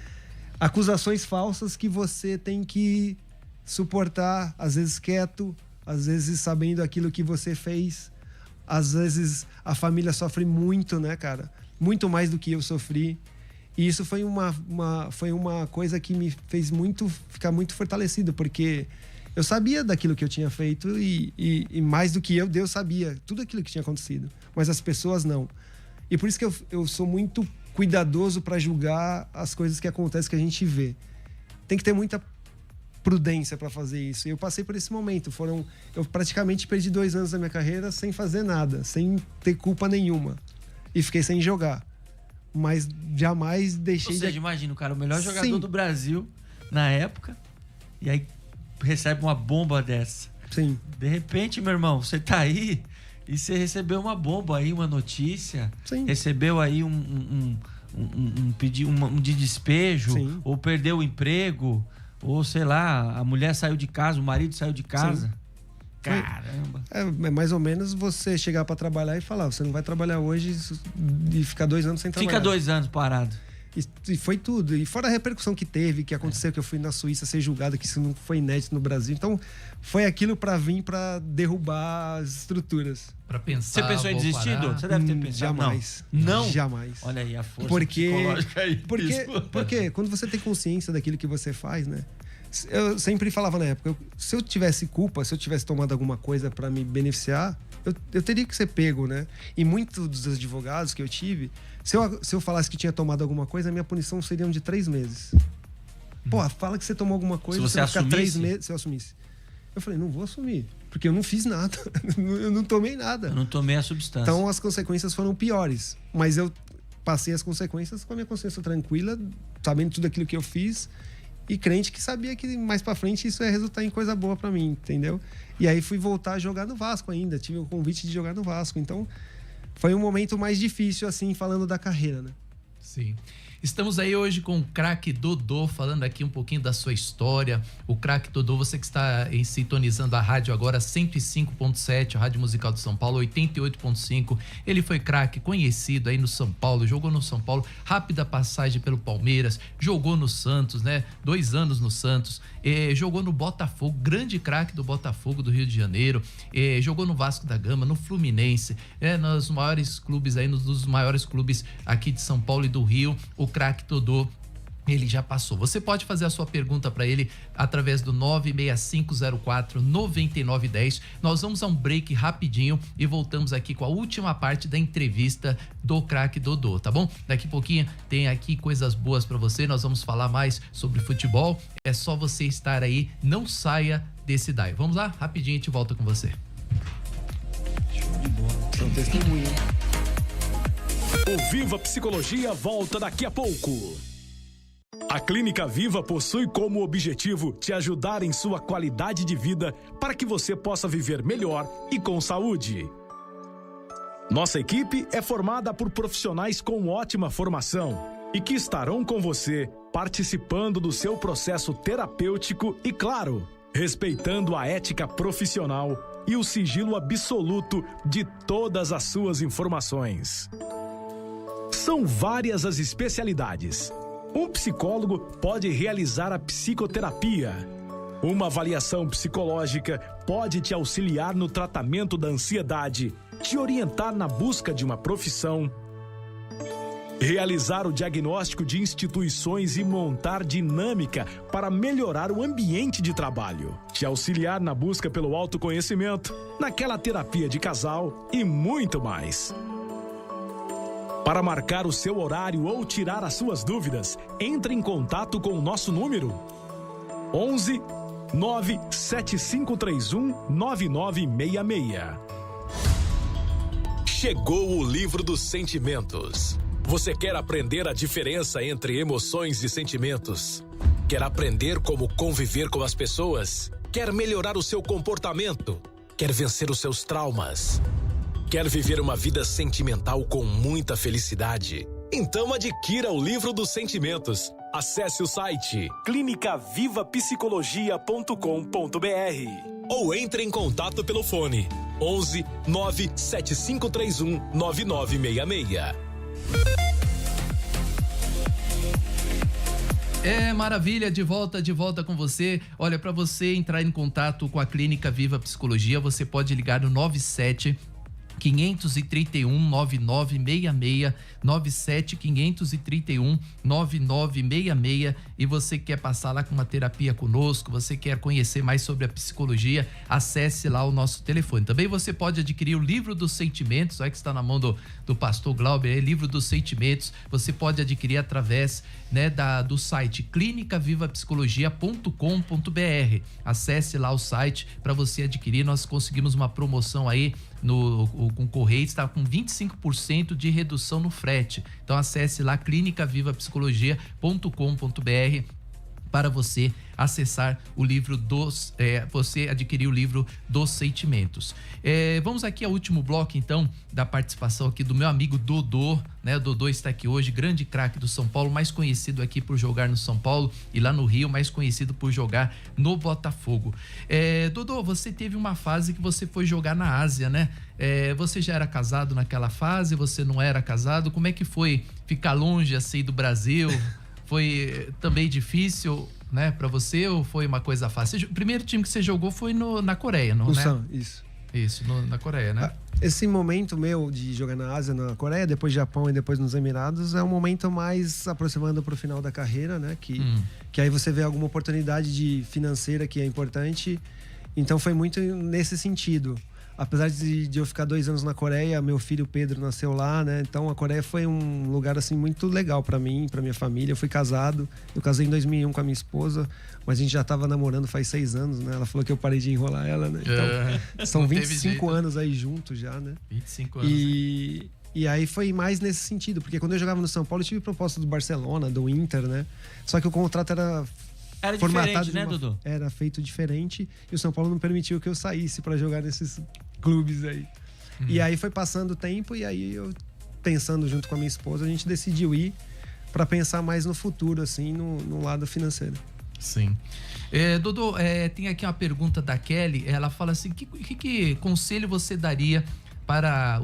acusações falsas que você tem que suportar, às vezes quieto, às vezes sabendo aquilo que você fez. Às vezes a família sofre muito, né, cara? Muito mais do que eu sofri. E isso foi uma coisa que me fez ficar muito fortalecido, porque eu sabia daquilo que eu tinha feito e mais do que Deus sabia tudo aquilo que tinha acontecido. Mas as pessoas não. E por isso que eu sou muito cuidadoso para julgar as coisas que acontecem, que a gente vê. Tem que ter muita prudência para fazer isso. E eu passei por esse momento. Eu praticamente perdi 2 anos da minha carreira sem fazer nada, sem ter culpa nenhuma. E fiquei sem jogar. Mas jamais deixei... Ou seja, imagina, o cara, o melhor jogador do Brasil na época, e aí recebe uma bomba dessa. Sim. De repente, meu irmão, você tá aí e você recebeu uma bomba aí, uma notícia. Sim. Recebeu aí um pedido de despejo. Sim. Ou perdeu o emprego, ou sei lá, a mulher saiu de casa, o marido saiu de casa. Sim. Caramba. É mais ou menos você chegar para trabalhar e falar, você não vai trabalhar hoje e ficar 2 anos sem trabalhar. Fica 2 anos parado. E foi tudo. E fora a repercussão que teve, que aconteceu, que eu fui na Suíça ser julgado, que isso não foi inédito no Brasil. Então, foi aquilo para vir para derrubar as estruturas. Para pensar. Você pensou em desistir, Dô? Você deve ter pensado. Jamais. Não? Jamais. Olha aí a força psicológica aí. Porque quando você tem consciência daquilo que você faz, né? Eu sempre falava na época, se eu tivesse culpa, se eu tivesse tomado alguma coisa para me beneficiar, eu teria que ser pego, né? E muitos dos advogados que eu tive, se eu falasse que tinha tomado alguma coisa, a minha punição seria de 3 meses. Pô, fala que você tomou alguma coisa, se você vai ficar 3 assumisse? meses se eu assumisse. Eu falei, não vou assumir, porque eu não fiz nada, eu não tomei nada. Eu não tomei a substância. Então as consequências foram piores, mas eu passei as consequências com a minha consciência tranquila, sabendo tudo aquilo que eu fiz e crente que sabia que mais pra frente isso ia resultar em coisa boa pra mim, entendeu? E aí fui voltar a jogar no Vasco ainda, tive o convite de jogar no Vasco, então foi um momento mais difícil, assim, falando da carreira, né? Sim. Estamos aí hoje com o craque Dodô, falando aqui um pouquinho da sua história. O craque Dodô, você que está sintonizando a rádio agora, 105.7, a Rádio Musical de São Paulo, 88.5. Ele foi craque, conhecido aí no São Paulo, jogou no São Paulo, rápida passagem pelo Palmeiras, jogou no Santos, né? 2 anos no Santos, jogou no Botafogo, grande craque do Botafogo do Rio de Janeiro, jogou no Vasco da Gama, no Fluminense, nos maiores clubes aí, nos dos maiores clubes aqui de São Paulo e do Rio. O craque Dodô, ele já passou. Você pode fazer a sua pergunta para ele através do 96504-9910. Nós vamos a um break rapidinho e voltamos aqui com a última parte da entrevista do craque Dodô, tá bom? Daqui a pouquinho tem aqui coisas boas para você. Nós vamos falar mais sobre futebol. É só você estar aí, não saia desse daí. Vamos lá? Rapidinho a gente volta com você. Show de bola. São testemunho. O Viva Psicologia volta daqui a pouco. A Clínica Viva possui como objetivo te ajudar em sua qualidade de vida para que você possa viver melhor e com saúde. Nossa equipe é formada por profissionais com ótima formação e que estarão com você participando do seu processo terapêutico e, claro, respeitando a ética profissional e o sigilo absoluto de todas as suas informações. São várias as especialidades. Um psicólogo pode realizar a psicoterapia. Uma avaliação psicológica pode te auxiliar no tratamento da ansiedade, te orientar na busca de uma profissão, realizar o diagnóstico de instituições e montar dinâmica para melhorar o ambiente de trabalho, te auxiliar na busca pelo autoconhecimento, naquela terapia de casal e muito mais. Para marcar o seu horário ou tirar as suas dúvidas, entre em contato com o nosso número 11 97531 9966. Chegou o livro dos sentimentos. Você quer aprender a diferença entre emoções e sentimentos? Quer aprender como conviver com as pessoas? Quer melhorar o seu comportamento? Quer vencer os seus traumas? Quer viver uma vida sentimental com muita felicidade? Então adquira o livro dos sentimentos. Acesse o site clinicavivapsicologia.com.br ou entre em contato pelo fone 11 97531 9966. Maravilha, de volta com você. Olha, para você entrar em contato com a Clínica Viva Psicologia, você pode ligar no 531 9966 97 531 9966 e você quer passar lá com uma terapia conosco, você quer conhecer mais sobre a psicologia, acesse lá o nosso telefone. Também você pode adquirir o livro dos sentimentos, que está na mão do pastor Glauber, livro dos sentimentos, você pode adquirir através, né, do site clinicavivapsicologia.com.br. Acesse lá o site para você adquirir. Nós conseguimos uma promoção aí com Correio, está com 25% de redução no frete. Então acesse lá clinicavivapsicologia.com.br para você acessar o livro você adquirir o livro dos sentimentos. Vamos aqui ao último bloco, então, da participação aqui do meu amigo Dodô, né? O Dodô está aqui hoje, grande craque do São Paulo, mais conhecido aqui por jogar no São Paulo e lá no Rio, mais conhecido por jogar no Botafogo. Dodô, você teve uma fase que você foi jogar na Ásia, né? Você já era casado naquela fase? Você não era casado? Como é que foi ficar longe assim do Brasil? Foi também difícil, né, para você, ou foi uma coisa fácil? O primeiro time que você jogou foi na Coreia, não, Ulsan, né? Isso, na Coreia, né? Esse momento meu de jogar na Ásia, na Coreia, depois Japão e depois nos Emirados, é um momento mais aproximando pro final da carreira, né? Que aí você vê alguma oportunidade financeira que é importante. Então foi muito nesse sentido. Apesar de eu ficar 2 anos na Coreia, meu filho Pedro nasceu lá, né? Então a Coreia foi um lugar assim muito legal para mim, para minha família. Eu fui casado, eu casei em 2001 com a minha esposa, mas a gente já tava namorando faz 6 anos, né? Ela falou que eu parei de enrolar ela, né? Então são 25 anos aí juntos já, né? 25 anos. E aí foi mais nesse sentido, porque quando eu jogava no São Paulo eu tive proposta do Barcelona, do Inter, né? Só que o contrato era formatado, diferente, né, Dudu? Era feito diferente e o São Paulo não permitiu que eu saísse para jogar nesses clubes aí. E aí foi passando o tempo e aí eu, pensando junto com a minha esposa, a gente decidiu ir para pensar mais no futuro, assim, no lado financeiro. Sim. Dodô, tem aqui uma pergunta da Kelly. Ela fala assim: que conselho você daria para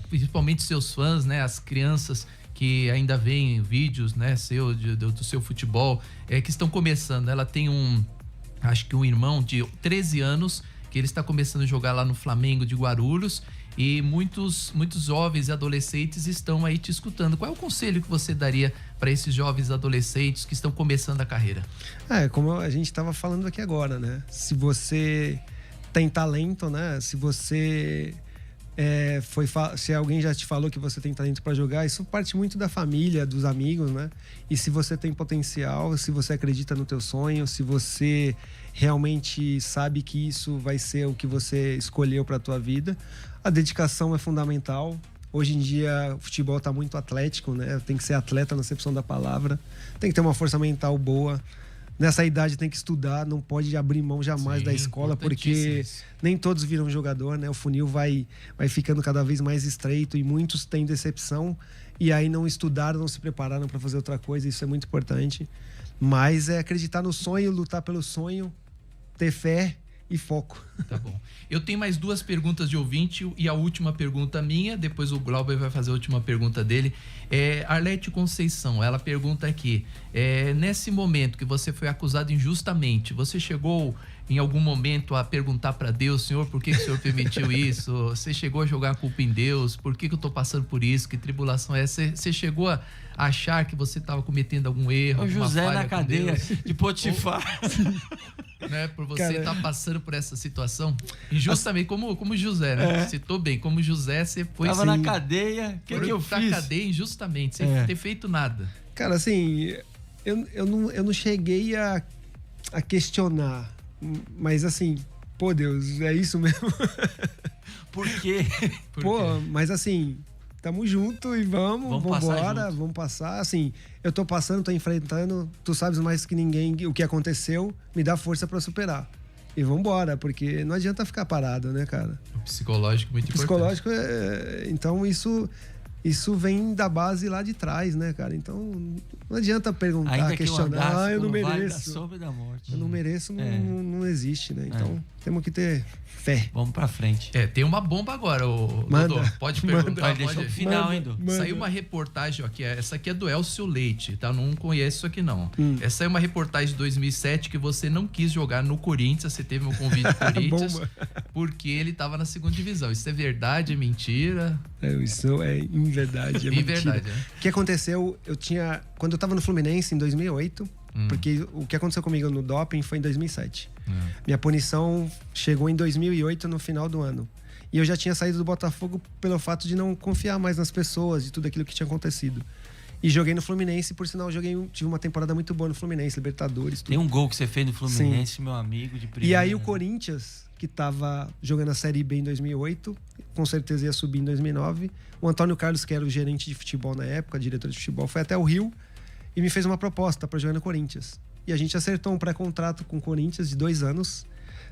principalmente seus fãs, né, as crianças que ainda veem vídeos, né, do seu futebol, que estão começando? Ela tem acho que um irmão de 13 anos que ele está começando a jogar lá no Flamengo de Guarulhos e muitos jovens e adolescentes estão aí te escutando. Qual é o conselho que você daria para esses jovens adolescentes que estão começando a carreira? Como a gente estava falando aqui agora, né? Se você tem talento, né? Se você se alguém já te falou que você tem talento para jogar, isso parte muito da família, dos amigos, né? E se você tem potencial, se você acredita no teu sonho, se você realmente sabe que isso vai ser o que você escolheu para tua vida, a dedicação é fundamental. Hoje em dia o futebol está muito atlético, né? Tem que ser atleta na acepção da palavra, tem que ter uma força mental boa. Nessa idade tem que estudar, não pode abrir mão jamais da escola, porque nem todos viram jogador, né? O funil vai ficando cada vez mais estreito e muitos têm decepção e aí não estudaram, não se prepararam para fazer outra coisa. Isso é muito importante. Mas é acreditar no sonho, lutar pelo sonho, ter fé e foco. Tá bom. Eu tenho mais 2 perguntas de ouvinte e a última pergunta minha, depois o Glauber vai fazer a última pergunta dele. Arlete Conceição, ela pergunta aqui, nesse momento que você foi acusado injustamente, você chegou em algum momento a perguntar para Deus: Senhor, por que o Senhor permitiu isso? Você chegou a jogar a culpa em Deus? Por que eu tô passando por isso? Que tribulação é essa? Você chegou a achar que você estava cometendo algum erro? O José na cadeia de Potifar. Né, por você estar passando por essa situação injustamente, como José, né? Citou bem, como José, você foi... Tava na cadeia, o que eu fiz? Na cadeia injustamente, sem ter feito nada. Cara, assim, eu não cheguei a questionar, mas assim, pô, Deus, é isso mesmo? Por quê? Mas assim, tamo junto e vamos embora, vamos passar. Assim, eu tô passando, tô enfrentando, tu sabes mais que ninguém o que aconteceu, me dá força pra superar. E vambora, porque não adianta ficar parado, né, cara? O psicológico muito importante. Psicológico, então isso isso vem da base lá de trás, né, cara? Então, não adianta perguntar, questionar. Eu não mereço. Eu não mereço, não existe, né? Então, temos que ter fé. Vamos pra frente. Tem uma bomba agora, Manda. Dodô. Pode perguntar. Deixa o final, hein, Dodô? Saiu uma reportagem aqui. Essa aqui é do Elcio Leite, tá? Não conheço isso aqui, não. Essa é uma reportagem de 2007 que você não quis jogar no Corinthians. Você teve um convite do Corinthians porque ele tava na segunda divisão. Isso é verdade? É mentira? Isso é inverdade. É inverdade, né? O que aconteceu, quando eu tava no Fluminense em 2008, porque o que aconteceu comigo no doping foi em 2007. Minha punição chegou em 2008, no final do ano. E eu já tinha saído do Botafogo pelo fato de não confiar mais nas pessoas, de tudo aquilo que tinha acontecido. E joguei no Fluminense, por sinal, tive uma temporada muito boa no Fluminense, Libertadores, tudo. Tem um gol que você fez no Fluminense, meu amigo, de primeira. E aí o Corinthians, que tava jogando a Série B em 2008, com certeza ia subir em 2009. O Antônio Carlos, que era o gerente de futebol na época, diretor de futebol, foi até o Rio e me fez uma proposta para jogar no Corinthians. E a gente acertou um pré-contrato com o Corinthians de 2 anos,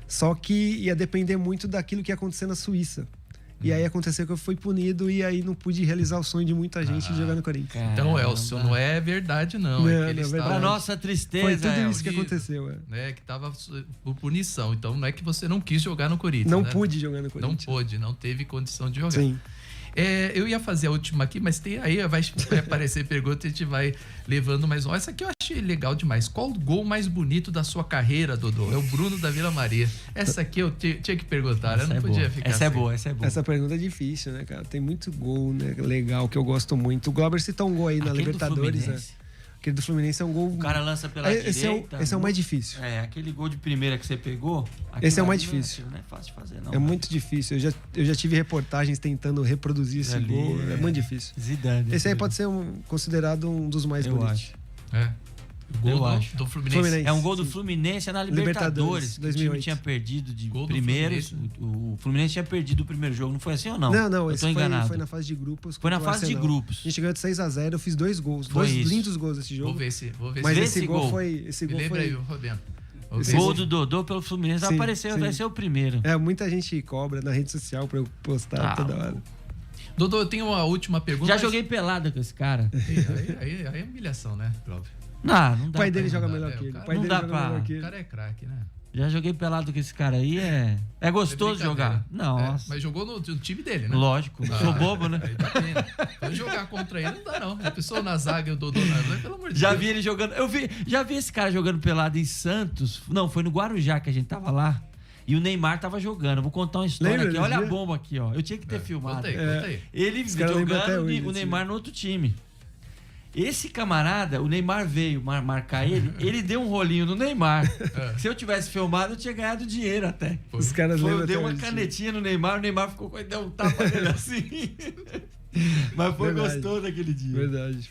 só que ia depender muito daquilo que ia acontecer na Suíça. E aí aconteceu que eu fui punido e aí não pude realizar o sonho de muita gente de jogar no Corinthians. Então, Elcio, não é verdade, não. É que ele estava... Pra nossa tristeza, foi tudo isso que aconteceu. Que estava por punição. Então, não é que você não quis jogar no Corinthians. Não pude jogar no Corinthians. Não pôde, não teve condição de jogar. Sim. Eu ia fazer a última aqui, mas aí vai aparecer pergunta e a gente vai levando mais um. Essa aqui eu achei legal demais. Qual o gol mais bonito da sua carreira, Dodô? É o Bruno da Vila Maria. Essa aqui eu tinha que perguntar, eu não podia ficar essa assim. Essa é boa. Essa pergunta é difícil, né, cara? Tem muito gol, né, legal, que eu gosto muito. O Glauber citou um gol aí na Libertadores, Aquele do Fluminense é um gol... O cara lança pela direita. Esse é o mais difícil. Aquele gol de primeira que você pegou... Esse é o mais difícil. Não é fácil de fazer, não. É muito difícil. Eu já tive reportagens tentando reproduzir esse gol. É muito difícil. Zidane. Esse aí pode ser considerado um dos mais bonitos. Gol do Fluminense. É um gol do Fluminense na Libertadores. 2008. O time tinha perdido de primeiro. O Fluminense tinha perdido o primeiro jogo. Não foi assim ou não? Não. Eu tô enganado. Foi na fase de grupos. Foi na fase de grupos. A gente ganhou de 6-0. Eu fiz 2 gols. Dois lindos gols desse jogo. Vou ver se Mas esse gol foi... Lembra aí, Fabiano. O gol do Dodô pelo Fluminense apareceu, vai ser o primeiro. Muita gente cobra na rede social pra eu postar toda hora. Dodô, eu tenho uma última pergunta. Já joguei pelada com esse cara. Aí é humilhação, né, Cláudio? Não dá. O pai dele joga melhor que ele. Não dá pra... O cara é craque, né? Já joguei pelado com esse cara aí, é gostoso jogar. Nossa. Mas jogou no time dele, né? Lógico, sou bobo, né? Aí tá bem. Então jogar contra ele não dá, não. A pessoa na zaga e o Dodô na zaga, pelo amor de Deus. Já vi ele jogando, já vi esse cara jogando pelado em Santos. Não, foi no Guarujá que a gente tava lá. E o Neymar tava jogando. Vou contar uma história aqui. Olha a bomba aqui, ó. Eu tinha que ter filmado. Conta aí. Ele jogando e o Neymar no outro time. Esse camarada, o Neymar veio marcar ele deu um rolinho no Neymar. Se eu tivesse filmado, eu tinha ganhado dinheiro até. Os caras deu uma canetinha no Neymar, o Neymar ficou com deu um tapa nele assim. Mas foi gostoso aquele dia. Verdade.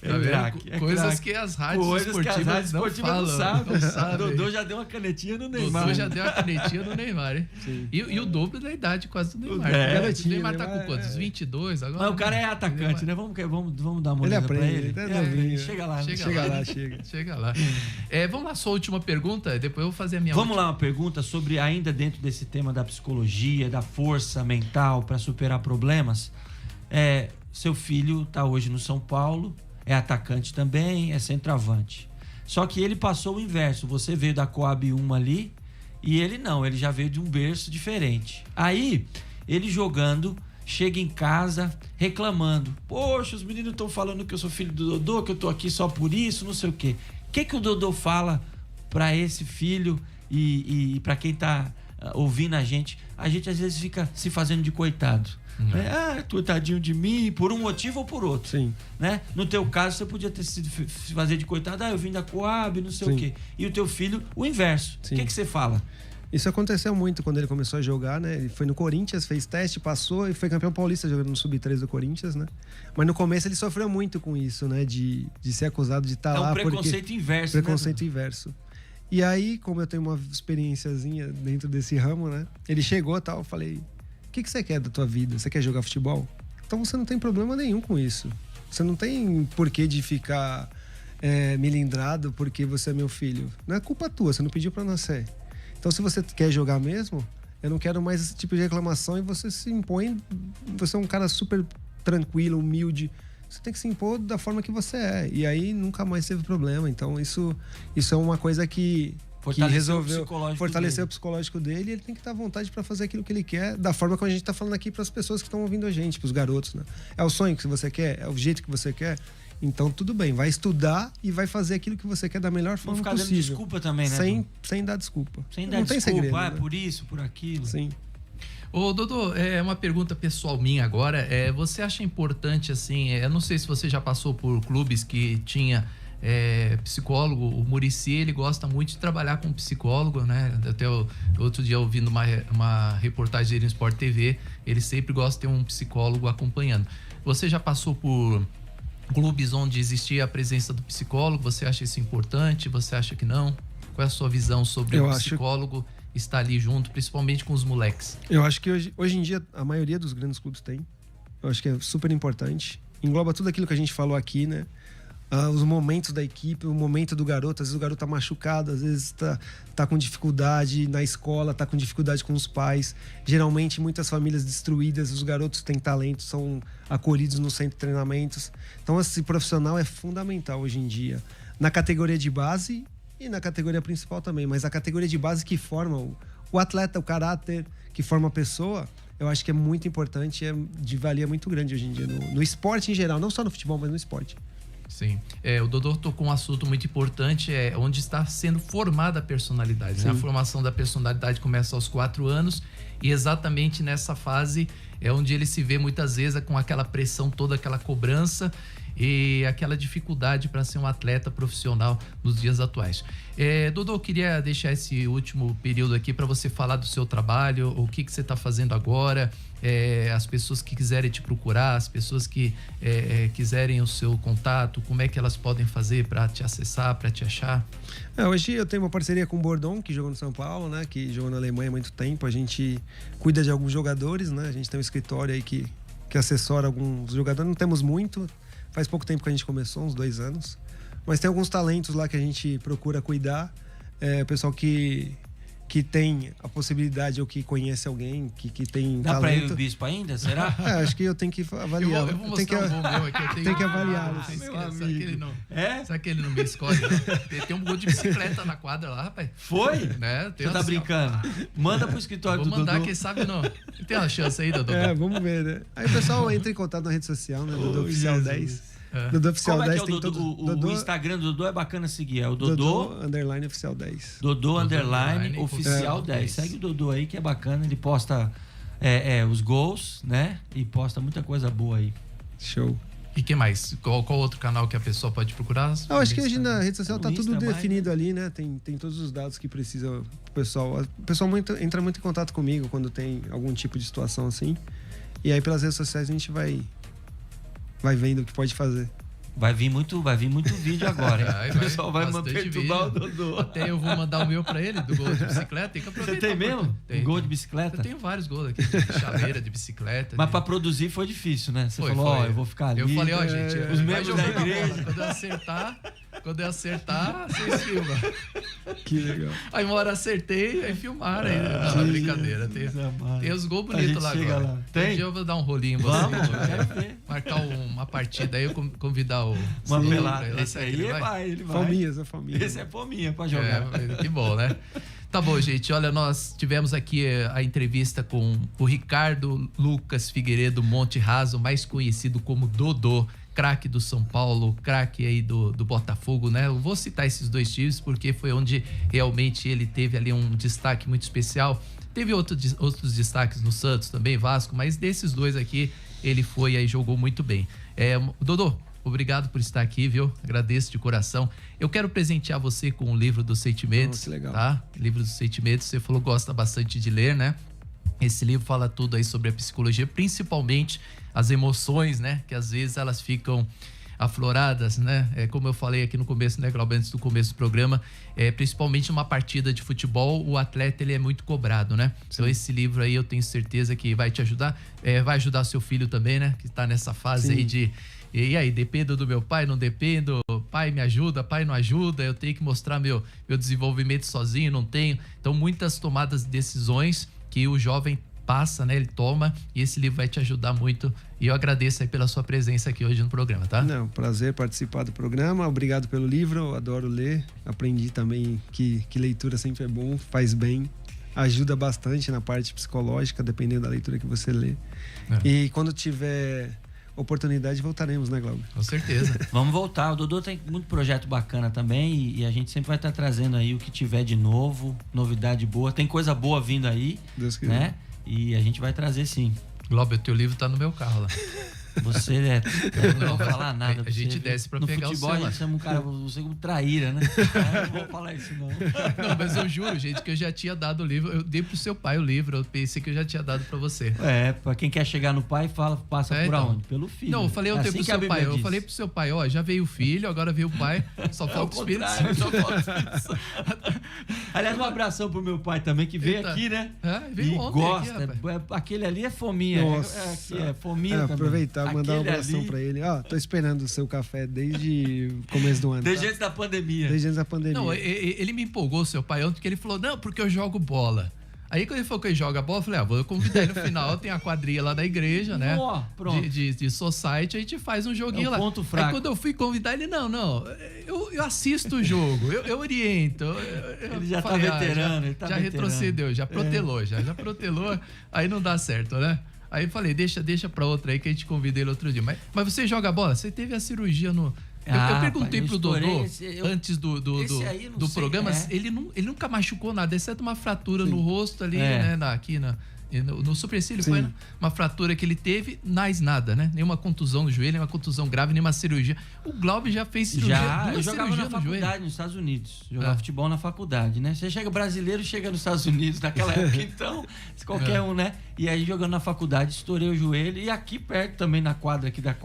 Coisas que as rádios esportivas não falam. Dodô já deu uma canetinha no Neymar. Dodô já deu uma canetinha no Neymar, hein? E o dobro da idade quase do Neymar. O Neymar tá com quantos? 22 agora? Mas o cara é atacante, né? Vamos dar uma olhada pra ele. Chega lá. Chega lá. Vamos lá, sua última pergunta, depois eu vou fazer a minha Vamos lá, uma pergunta sobre, ainda dentro desse tema da psicologia, da força mental para superar problemas. Seu filho está hoje no São Paulo, é atacante também, é centroavante. Só que ele passou o inverso. Você veio da Coab 1 ali e ele não, ele já veio de um berço diferente. Aí, ele jogando, chega em casa reclamando. Poxa, os meninos estão falando que eu sou filho do Dodô, que eu tô aqui só por isso, não sei o quê. O que o Dodô fala para esse filho e para quem tá ouvindo a gente às vezes fica se fazendo de coitado. Tu tadinho de mim, por um motivo ou por outro. Sim. Né? No teu caso, você podia ter se fazer de coitado, eu vim da Coab, não sei o quê. E o teu filho, o inverso. O que você fala? Isso aconteceu muito quando ele começou a jogar, né? Ele foi no Corinthians, fez teste, passou e foi campeão paulista jogando no Sub-3 do Corinthians, né? Mas no começo ele sofreu muito com isso, né? De ser acusado de estar lá. É um preconceito inverso, Preconceito inverso. E aí, como eu tenho uma experiênciazinha dentro desse ramo, né? Ele chegou e tal, eu falei... O que você quer da tua vida? Você quer jogar futebol? Então você não tem problema nenhum com isso. Você não tem porquê de ficar milindrado porque você é meu filho. Não é culpa tua, você não pediu pra nascer. Então se você quer jogar mesmo, eu não quero mais esse tipo de reclamação e você se impõe. Você é um cara super tranquilo, humilde. você tem que se impor da forma que você é. E aí nunca mais teve problema. Então isso é uma coisa que resolveu fortalecer o psicológico dele, e ele tem que estar à vontade para fazer aquilo que ele quer, da forma como a gente está falando aqui para as pessoas que estão ouvindo a gente, para os garotos, né? É o sonho que você quer, é o jeito que você quer. Então tudo bem, vai estudar e vai fazer aquilo que você quer da melhor forma possível. Não ficar dando desculpa também, né? Sem dar desculpa. Sem dar não desculpa, tem segredo, né? Né? Por isso, por aquilo. Sim. Ô, Dodô, uma pergunta pessoal minha agora. Você acha importante, assim, eu não sei se você já passou por clubes que tinha psicólogo. O Muricy, ele gosta muito de trabalhar com psicólogo, né? Até outro dia, ouvindo uma reportagem dele no Sport TV, ele sempre gosta de ter um psicólogo acompanhando. Você já passou por clubes onde existia a presença do psicólogo? Você acha isso importante? Você acha que não? Qual é a sua visão sobre o psicólogo estar ali junto, principalmente com os moleques? Eu acho que hoje em dia a maioria dos grandes clubes tem. Eu acho que é super importante. Engloba tudo aquilo que a gente falou aqui, né? Os momentos da equipe, o momento do garoto. Às vezes o garoto tá machucado, às vezes tá com dificuldade na escola, tá com dificuldade com os pais. Geralmente, muitas famílias destruídas, os garotos têm talento, são acolhidos no centro de treinamentos. Então, esse profissional é fundamental hoje em dia. Na categoria de base e na categoria principal também. Mas a categoria de base que forma o atleta, o caráter, que forma a pessoa, eu acho que é muito importante, é de valia muito grande hoje em dia. No esporte em geral, não só no futebol, mas no esporte. Sim. O Dodô tocou um assunto muito importante, onde está sendo formada a personalidade. Né? A formação da personalidade começa aos 4 anos e exatamente nessa fase é onde ele se vê muitas vezes com aquela pressão toda, aquela cobrança e aquela dificuldade para ser um atleta profissional nos dias atuais. Dodô, eu queria deixar esse último período aqui para você falar do seu trabalho, o que você está fazendo agora, as pessoas que quiserem te procurar, as pessoas que quiserem o seu contato, como é que elas podem fazer para te acessar, para te achar? Hoje eu tenho uma parceria com o Bordon, que jogou no São Paulo, né, que jogou na Alemanha há muito tempo. A gente cuida de alguns jogadores, né? A gente tem um escritório aí que assessora alguns jogadores, não temos muito. Faz pouco tempo que a gente começou, uns 2 anos. Mas tem alguns talentos lá que a gente procura cuidar. O pessoal que tem a possibilidade ou que conhece alguém que tem Dá talento. Dá pra ir o Bispo ainda? Será? Acho que eu tenho que avaliar. Eu vou mostrar um meu aqui. Eu tenho que avaliar. Será que ele não me escolhe? Tem um gol de bicicleta na quadra lá, rapaz. Foi? Né? Você tá brincando? Manda pro escritório do Dodô. Vou mandar, quem sabe não. Tem uma chance aí, Dodô? Vamos ver, né? Aí o pessoal entra em contato na rede social, né? Dodô Oficial 10. Dodô Oficial Como 10 é que é tem todo... o Instagram do Dodô é bacana seguir. É o Dodô _ Oficial 10. Dodô _ Oficial 10. Segue o Dodô aí que é bacana. Ele posta os gols, né? E posta muita coisa boa aí. Show. E que mais? Qual outro canal que a pessoa pode procurar? Eu acho que hoje na rede social tá tudo definido ali, né? Tem todos os dados que precisa o pessoal. O pessoal entra muito em contato comigo quando tem algum tipo de situação assim. E aí pelas redes sociais a gente vai vendo o que pode fazer. Vai vir muito vídeo agora. O pessoal vai perturbar o Dodô. Até eu vou mandar o meu pra ele, do gol de bicicleta. Tem que aproveitar. Você tem mesmo? Tem. Gol de bicicleta? Eu tenho vários gols aqui, de chaveira, de bicicleta. Mas pra produzir foi difícil, né? Você falou, eu vou ficar ali. Eu falei, gente, os membros da igreja. Quando eu acertar, vocês filmam. Que legal. Aí uma hora acertei, aí filmaram aí. Não, brincadeira. Tem os gols bonitos lá agora. Lá. Tem? Um dia eu vou dar um rolinho em você. Marcar uma partida aí, eu convidar uma pelada. Esse aí ele vai. Palminhas. Esse é palminha pra jogar. Que bom, né? Tá bom, gente. Olha, nós tivemos aqui a entrevista com o Ricardo Lucas Figueiredo Monte Raso, mais conhecido como Dodô, craque do São Paulo, craque aí do Botafogo, né? Eu vou citar esses 2 times porque foi onde realmente ele teve ali um destaque muito especial. Teve outros destaques no Santos também, Vasco, mas desses 2 aqui ele foi aí, jogou muito bem. Dodô, obrigado por estar aqui, viu? Agradeço de coração. Eu quero presentear você com o livro dos sentimentos, que legal. Tá? Livro dos sentimentos, você falou que gosta bastante de ler, né? Esse livro fala tudo aí sobre a psicologia, principalmente as emoções, né? Que às vezes elas ficam afloradas, né? Como eu falei aqui no começo, né, Glauber, antes do começo do programa, principalmente numa partida de futebol, o atleta ele é muito cobrado, né? Então esse livro aí eu tenho certeza que vai te ajudar, vai ajudar seu filho também, né? Que tá nessa fase Sim. aí de... E aí, dependo do meu pai, não dependo? Pai me ajuda, pai não ajuda, eu tenho que mostrar meu desenvolvimento sozinho, não tenho. Então muitas tomadas de decisões que o jovem passa, né? Ele toma, e esse livro vai te ajudar muito. E eu agradeço aí pela sua presença aqui hoje no programa, tá? Não, prazer participar do programa. Obrigado pelo livro, eu adoro ler. Aprendi também que leitura sempre é bom, faz bem, ajuda bastante na parte psicológica, dependendo da leitura que você lê. E quando tiver oportunidade, voltaremos, né, Glauber? Com certeza. Vamos voltar. O Dodô tem muito projeto bacana também e a gente sempre vai estar trazendo aí o que tiver de novo, novidade boa. Tem coisa boa vindo aí, Deus quiser, né? E a gente vai trazer sim. Glauber, teu livro tá no meu carro lá. Você não vou falar nada. A gente desce pra pegar o futebol, celular. a gente chama um cara, você como traíra, né? Não vou falar isso não. Não, mas eu juro, gente, que eu já tinha dado o livro. Eu dei pro seu pai o livro, eu pensei que eu já tinha dado pra você. Pra quem quer chegar no pai, passa por então. aonde? Pelo filho. Não, eu falei ontem pro seu pai. Eu falei pro seu pai, ó, já veio o filho, agora veio o pai, só falta o Espírito Santo. Aliás, um abração pro meu pai também, que veio aqui, né? Veio e ontem gosta. aqui, aquele ali é fominha. Nossa. É fominha também. Aproveitar e mandar um abração pra ele. Ó, tô esperando o seu café desde o começo do ano. Desde antes da pandemia. Desde antes da pandemia. Não, ele me empolgou, seu pai, ontem, que ele falou, não, porque eu jogo bola. Aí quando ele falou que ele joga bola, eu falei, vou convidar ele no final, tem a quadrilha lá da igreja, né? Pronto. De society, a gente faz um joguinho lá. Ponto fraco. Aí quando eu fui convidar ele, não, eu assisto o jogo, eu oriento. Ele já tá veterano, ele tá já veterano. Retrocedeu, já protelou, já protelou, aí não dá certo, né? Aí eu falei, deixa pra outra aí que a gente convida ele outro dia. Mas você joga bola? Você teve a cirurgia no... Eu perguntei pro Dodô, antes do programa, ele nunca machucou nada, exceto uma fratura no rosto ali, né? No supercílio, foi uma fratura que ele teve, mais nada, né? Nenhuma contusão no joelho, nenhuma contusão grave, nenhuma cirurgia. O Glauber já fez cirurgia, eu jogava na faculdade nos Estados Unidos. Jogava futebol na faculdade, né? Você chega brasileiro, chega nos Estados Unidos naquela época, então, qualquer um, né? E aí jogando na faculdade, estourei o joelho e aqui perto também na quadra aqui da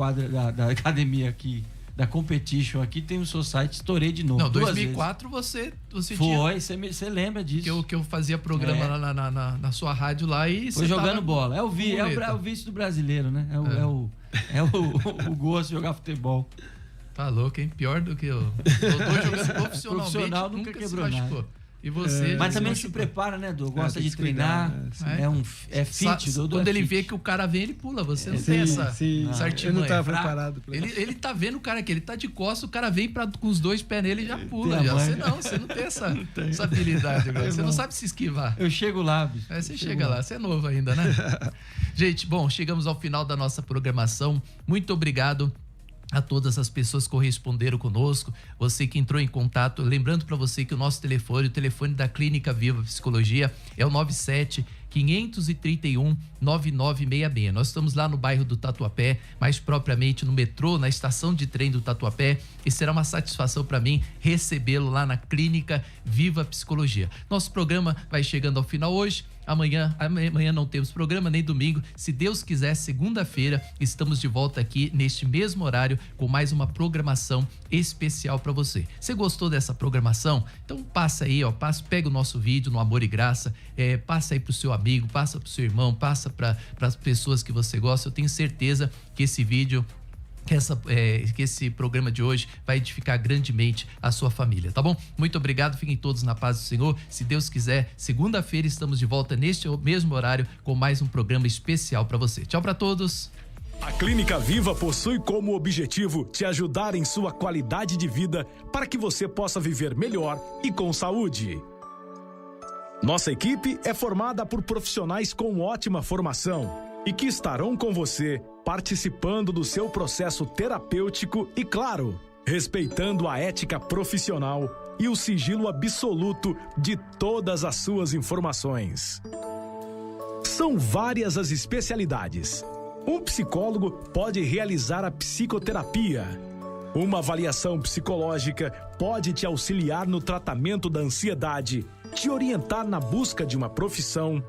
academia aqui. Da Competition aqui, tem o seu site, estourei de novo. Não, 2004 você foi, você lembra disso. Que eu fazia programa lá na sua rádio lá e foi jogando bola. É o vício do brasileiro, né? É o gosto de jogar futebol. Tá louco, hein? Pior do que eu. Tô jogando profissionalmente. Profissional nunca quebrou nada. E você mas também se prepara, né, Edu? Gosta de treinar. É fit. Quando ele vê que o cara vem, ele pula. Você não tem essa artimanha. Eu não tava preparado pra ele tá vendo o cara aqui, ele tá de costas, o cara vem com os dois pés nele e já pula. Você não tem essa habilidade agora. Você não sabe se esquivar. Eu chego lá, bicho. Você chega lá, você é novo ainda, né? Gente, bom, chegamos ao final da nossa programação. Muito obrigado a todas as pessoas que corresponderam conosco, você que entrou em contato, lembrando para você que o nosso telefone, o telefone da Clínica Viva Psicologia é o 97-531-9966. Nós estamos lá no bairro do Tatuapé, mais propriamente no metrô, na estação de trem do Tatuapé, e será uma satisfação para mim recebê-lo lá na Clínica Viva Psicologia. Nosso programa vai chegando ao final hoje. Amanhã não temos programa, nem domingo. Se Deus quiser, segunda-feira, estamos de volta aqui neste mesmo horário com mais uma programação especial para você. Você gostou dessa programação? Então passa aí, pega o nosso vídeo no Amor e Graça, passa aí pro seu amigo, passa pro seu irmão, passa para as pessoas que você gosta. Eu tenho certeza que esse vídeo, que esse programa de hoje vai edificar grandemente a sua família, tá bom? Muito obrigado, fiquem todos na paz do Senhor. Se Deus quiser, segunda-feira estamos de volta neste mesmo horário com mais um programa especial para você. Tchau para todos. A Clínica Viva possui como objetivo te ajudar em sua qualidade de vida para que você possa viver melhor e com saúde. Nossa equipe é formada por profissionais com ótima formação e que estarão com você participando do seu processo terapêutico e, claro, respeitando a ética profissional e o sigilo absoluto de todas as suas informações. São várias as especialidades. Um psicólogo pode realizar a psicoterapia. Uma avaliação psicológica pode te auxiliar no tratamento da ansiedade, te orientar na busca de uma profissão,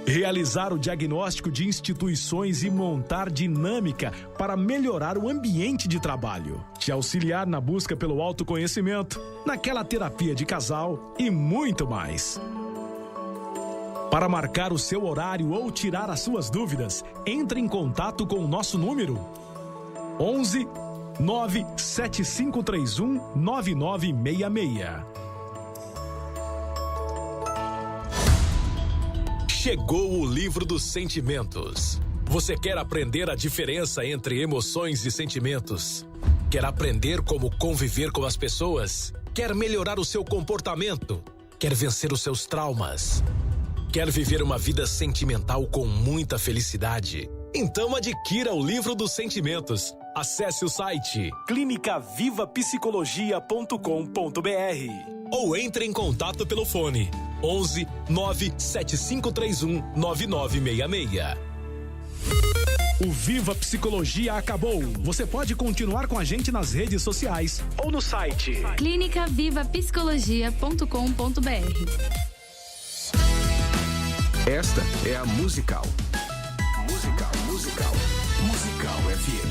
realizar o diagnóstico de instituições e montar dinâmica para melhorar o ambiente de trabalho, te auxiliar na busca pelo autoconhecimento, naquela terapia de casal e muito mais. Para marcar o seu horário ou tirar as suas dúvidas, entre em contato com o nosso número 11 97531 9966. Chegou o livro dos sentimentos. Você quer aprender a diferença entre emoções e sentimentos? Quer aprender como conviver com as pessoas? Quer melhorar o seu comportamento? Quer vencer os seus traumas? Quer viver uma vida sentimental com muita felicidade? Então adquira o livro dos sentimentos. Acesse o site clinicavivapsicologia.com.br ou entre em contato pelo fone 11 97531 9966. O Viva Psicologia acabou. Você pode continuar com a gente nas redes sociais ou no site clinicavivapsicologia.com.br. Esta é a Musical. Musical FM.